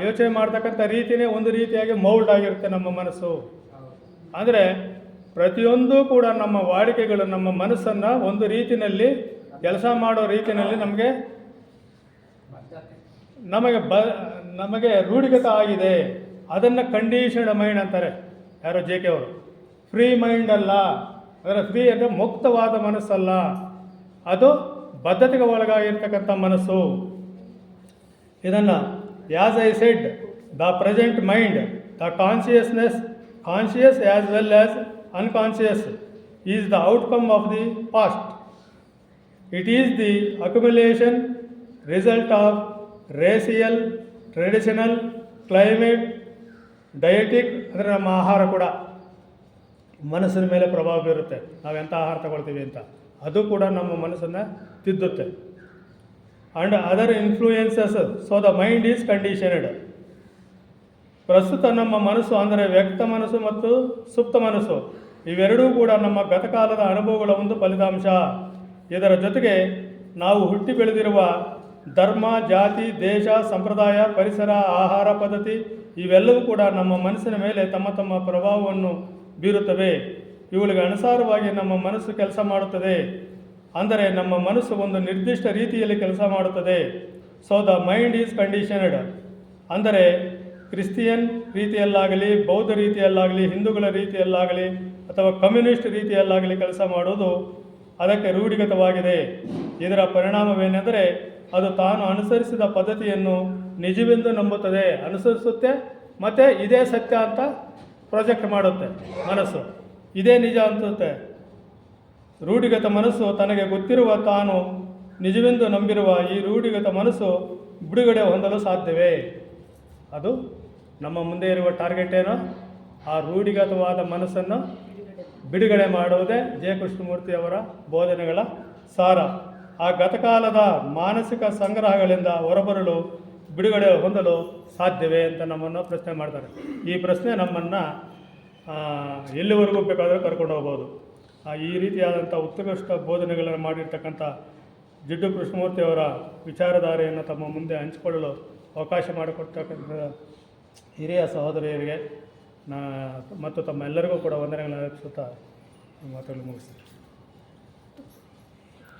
ಯೋಚನೆ ಮಾಡ್ತಕ್ಕಂಥ ರೀತಿಯೇ ಒಂದು ರೀತಿಯಾಗಿ ಮೌಲ್ಡ್ ಆಗಿರುತ್ತೆ ನಮ್ಮ ಮನಸ್ಸು. ಅಂದರೆ ಪ್ರತಿಯೊಂದು ಕೂಡ ನಮ್ಮ ವಾಡಿಕೆಗಳು ನಮ್ಮ ಮನಸ್ಸನ್ನು ಒಂದು ರೀತಿಯಲ್ಲಿ ಕೆಲಸ ಮಾಡೋ ರೀತಿಯಲ್ಲಿ ನಮಗೆ ರೂಢಿಗತ ಆಗಿದೆ. ಅದನ್ನು ಕಂಡೀಷನ್ಡ್ ಮೈಂಡ್ ಅಂತಾರೆ ಯಾರೋ JK ಅವರು. ಫ್ರೀ ಮೈಂಡ್ ಅಲ್ಲ, ಅಂದರೆ ಫ್ರೀ ಅಂದರೆ ಮುಕ್ತವಾದ ಮನಸ್ಸಲ್ಲ, ಅದು ಬದ್ಧತೆಗೆ ಒಳಗಾಗಿರ್ತಕ್ಕಂಥ ಮನಸ್ಸು. ಇದನ್ನು as I said, the present mind, the conscious as well as unconscious is the outcome of the past. It is the accumulation result of racial, traditional, climate, dietic, ಅಂದರೆ ನಮ್ಮ ಆಹಾರ ಕೂಡ ಮನಸ್ಸಿನ ಮೇಲೆ ಪ್ರಭಾವ ಬೀರುತ್ತೆ. ನಾವು ಎಂಥ ಆಹಾರ ತಗೊಳ್ತೀವಿ ಅಂತ, ಅದು ಕೂಡ ನಮ್ಮ ಮನಸ್ಸನ್ನು ತಿದ್ದುತ್ತೆ. And other influences, so the mind is conditioned. ಪ್ರಸ್ತುತ ನಮ್ಮ ಮನಸ್ಸು ಅಂದರೆ ವ್ಯಕ್ತ ಮನಸ್ಸು ಮತ್ತು ಸುಪ್ತ ಮನಸ್ಸು ಇವೆರಡೂ ಕೂಡ ನಮ್ಮ ಗತಕಾಲದ ಅನುಭವಗಳ ಒಂದು ಫಲಿತಾಂಶ. ಇದರ ಜೊತೆಗೆ ನಾವು ಹುಟ್ಟಿ ಬೆಳೆದಿರುವ ಧರ್ಮ, ಜಾತಿ, ದೇಶ, ಸಂಪ್ರದಾಯ, ಪರಿಸರ, ಆಹಾರ ಪದ್ಧತಿ ಇವೆಲ್ಲವೂ ಕೂಡ ನಮ್ಮ ಮನಸ್ಸಿನ ಮೇಲೆ ತಮ್ಮ ಪ್ರಭಾವವನ್ನು ಬೀರುತ್ತವೆ. ಇವುಗಳಿಗೆ ಅನುಸಾರವಾಗಿ ನಮ್ಮ ಮನಸ್ಸು ಕೆಲಸ ಮಾಡುತ್ತದೆ. ಅಂದರೆ ನಮ್ಮ ಮನಸ್ಸು ಒಂದು ನಿರ್ದಿಷ್ಟ ರೀತಿಯಲ್ಲಿ ಕೆಲಸ ಮಾಡುತ್ತದೆ. So the mind is conditioned. ಅಂದರೆ ಕ್ರಿಶ್ಚಿಯನ್ ರೀತಿಯಲ್ಲಾಗಲಿ, ಬೌದ್ಧ ರೀತಿಯಲ್ಲಾಗಲಿ, ಹಿಂದೂಗಳ ರೀತಿಯಲ್ಲಾಗಲಿ ಅಥವಾ ಕಮ್ಯುನಿಸ್ಟ್ ರೀತಿಯಲ್ಲಾಗಲಿ ಕೆಲಸ ಮಾಡುವುದು ಅದಕ್ಕೆ ರೂಢಿಗತವಾಗಿದೆ. ಇದರ ಪರಿಣಾಮವೇನೆಂದರೆ, ಅದು ತಾನು ಅನುಸರಿಸಿದ ಪದ್ಧತಿಯನ್ನು ನಿಜವೆಂದು ನಂಬುತ್ತದೆ, ಅನುಸರಿಸುತ್ತೆ, ಮತ್ತು ಇದೇ ಸತ್ಯ ಅಂತ ಪ್ರೊಜೆಕ್ಟ್ ಮಾಡುತ್ತೆ ಮನಸ್ಸು. ಇದೇ ನಿಜ ಅನಿಸುತ್ತೆ. ರೂಢಿಗತ ಮನಸ್ಸು ತನಗೆ ಗೊತ್ತಿರುವ ತಾನು ನಿಜವೆಂದು ನಂಬಿರುವ ಈ ರೂಢಿಗತ ಮನಸ್ಸು ಬಿಡುಗಡೆ ಹೊಂದಲು ಸಾಧ್ಯವೇ? ಅದು ನಮ್ಮ ಮುಂದೆ ಇರುವ ಟಾರ್ಗೆಟ್ ಏನೋ ಆ ರೂಢಿಗತವಾದ ಮನಸ್ಸನ್ನು ಬಿಡುಗಡೆ ಮಾಡುವುದೇ ಜೆ ಕೃಷ್ಣಮೂರ್ತಿಯವರ ಬೋಧನೆಗಳ ಸಾರ. ಆ ಗತಕಾಲದ ಮಾನಸಿಕ ಸಂಗ್ರಹಗಳಿಂದ ಹೊರಬರಲು ಬಿಡುಗಡೆ ಹೊಂದಲು ಸಾಧ್ಯವೇ ಅಂತ ನಮ್ಮನ್ನು ಪ್ರಶ್ನೆ ಮಾಡ್ತಾರೆ. ಈ ಪ್ರಶ್ನೆ ನಮ್ಮನ್ನು ಎಲ್ಲಿವರೆಗೂ ಬೇಕಾದರೂ ಕರ್ಕೊಂಡು ಹೋಗ್ಬೋದು. ಈ ರೀತಿಯಾದಂಥ ಉತ್ಕೃಷ್ಟ ಬೋಧನೆಗಳನ್ನು ಮಾಡಿರ್ತಕ್ಕಂಥ ಜಿಡ್ಡು ಕೃಷ್ಣಮೂರ್ತಿಯವರ ವಿಚಾರಧಾರೆಯನ್ನು ತಮ್ಮ ಮುಂದೆ ಹಂಚಿಕೊಳ್ಳಲು ಅವಕಾಶ ಮಾಡಿಕೊಡ್ತಕ್ಕಂಥ ಹಿರಿಯ ಸಹೋದರಿಯರಿಗೆ ಮತ್ತು ತಮ್ಮೆಲ್ಲರಿಗೂ ಕೂಡ ವಂದನೆಗಳನ್ನು ಅರ್ಪಿಸುತ್ತಾ ಮಾತುಗಳು ಮುಗಿಸ್ತೀನಿ.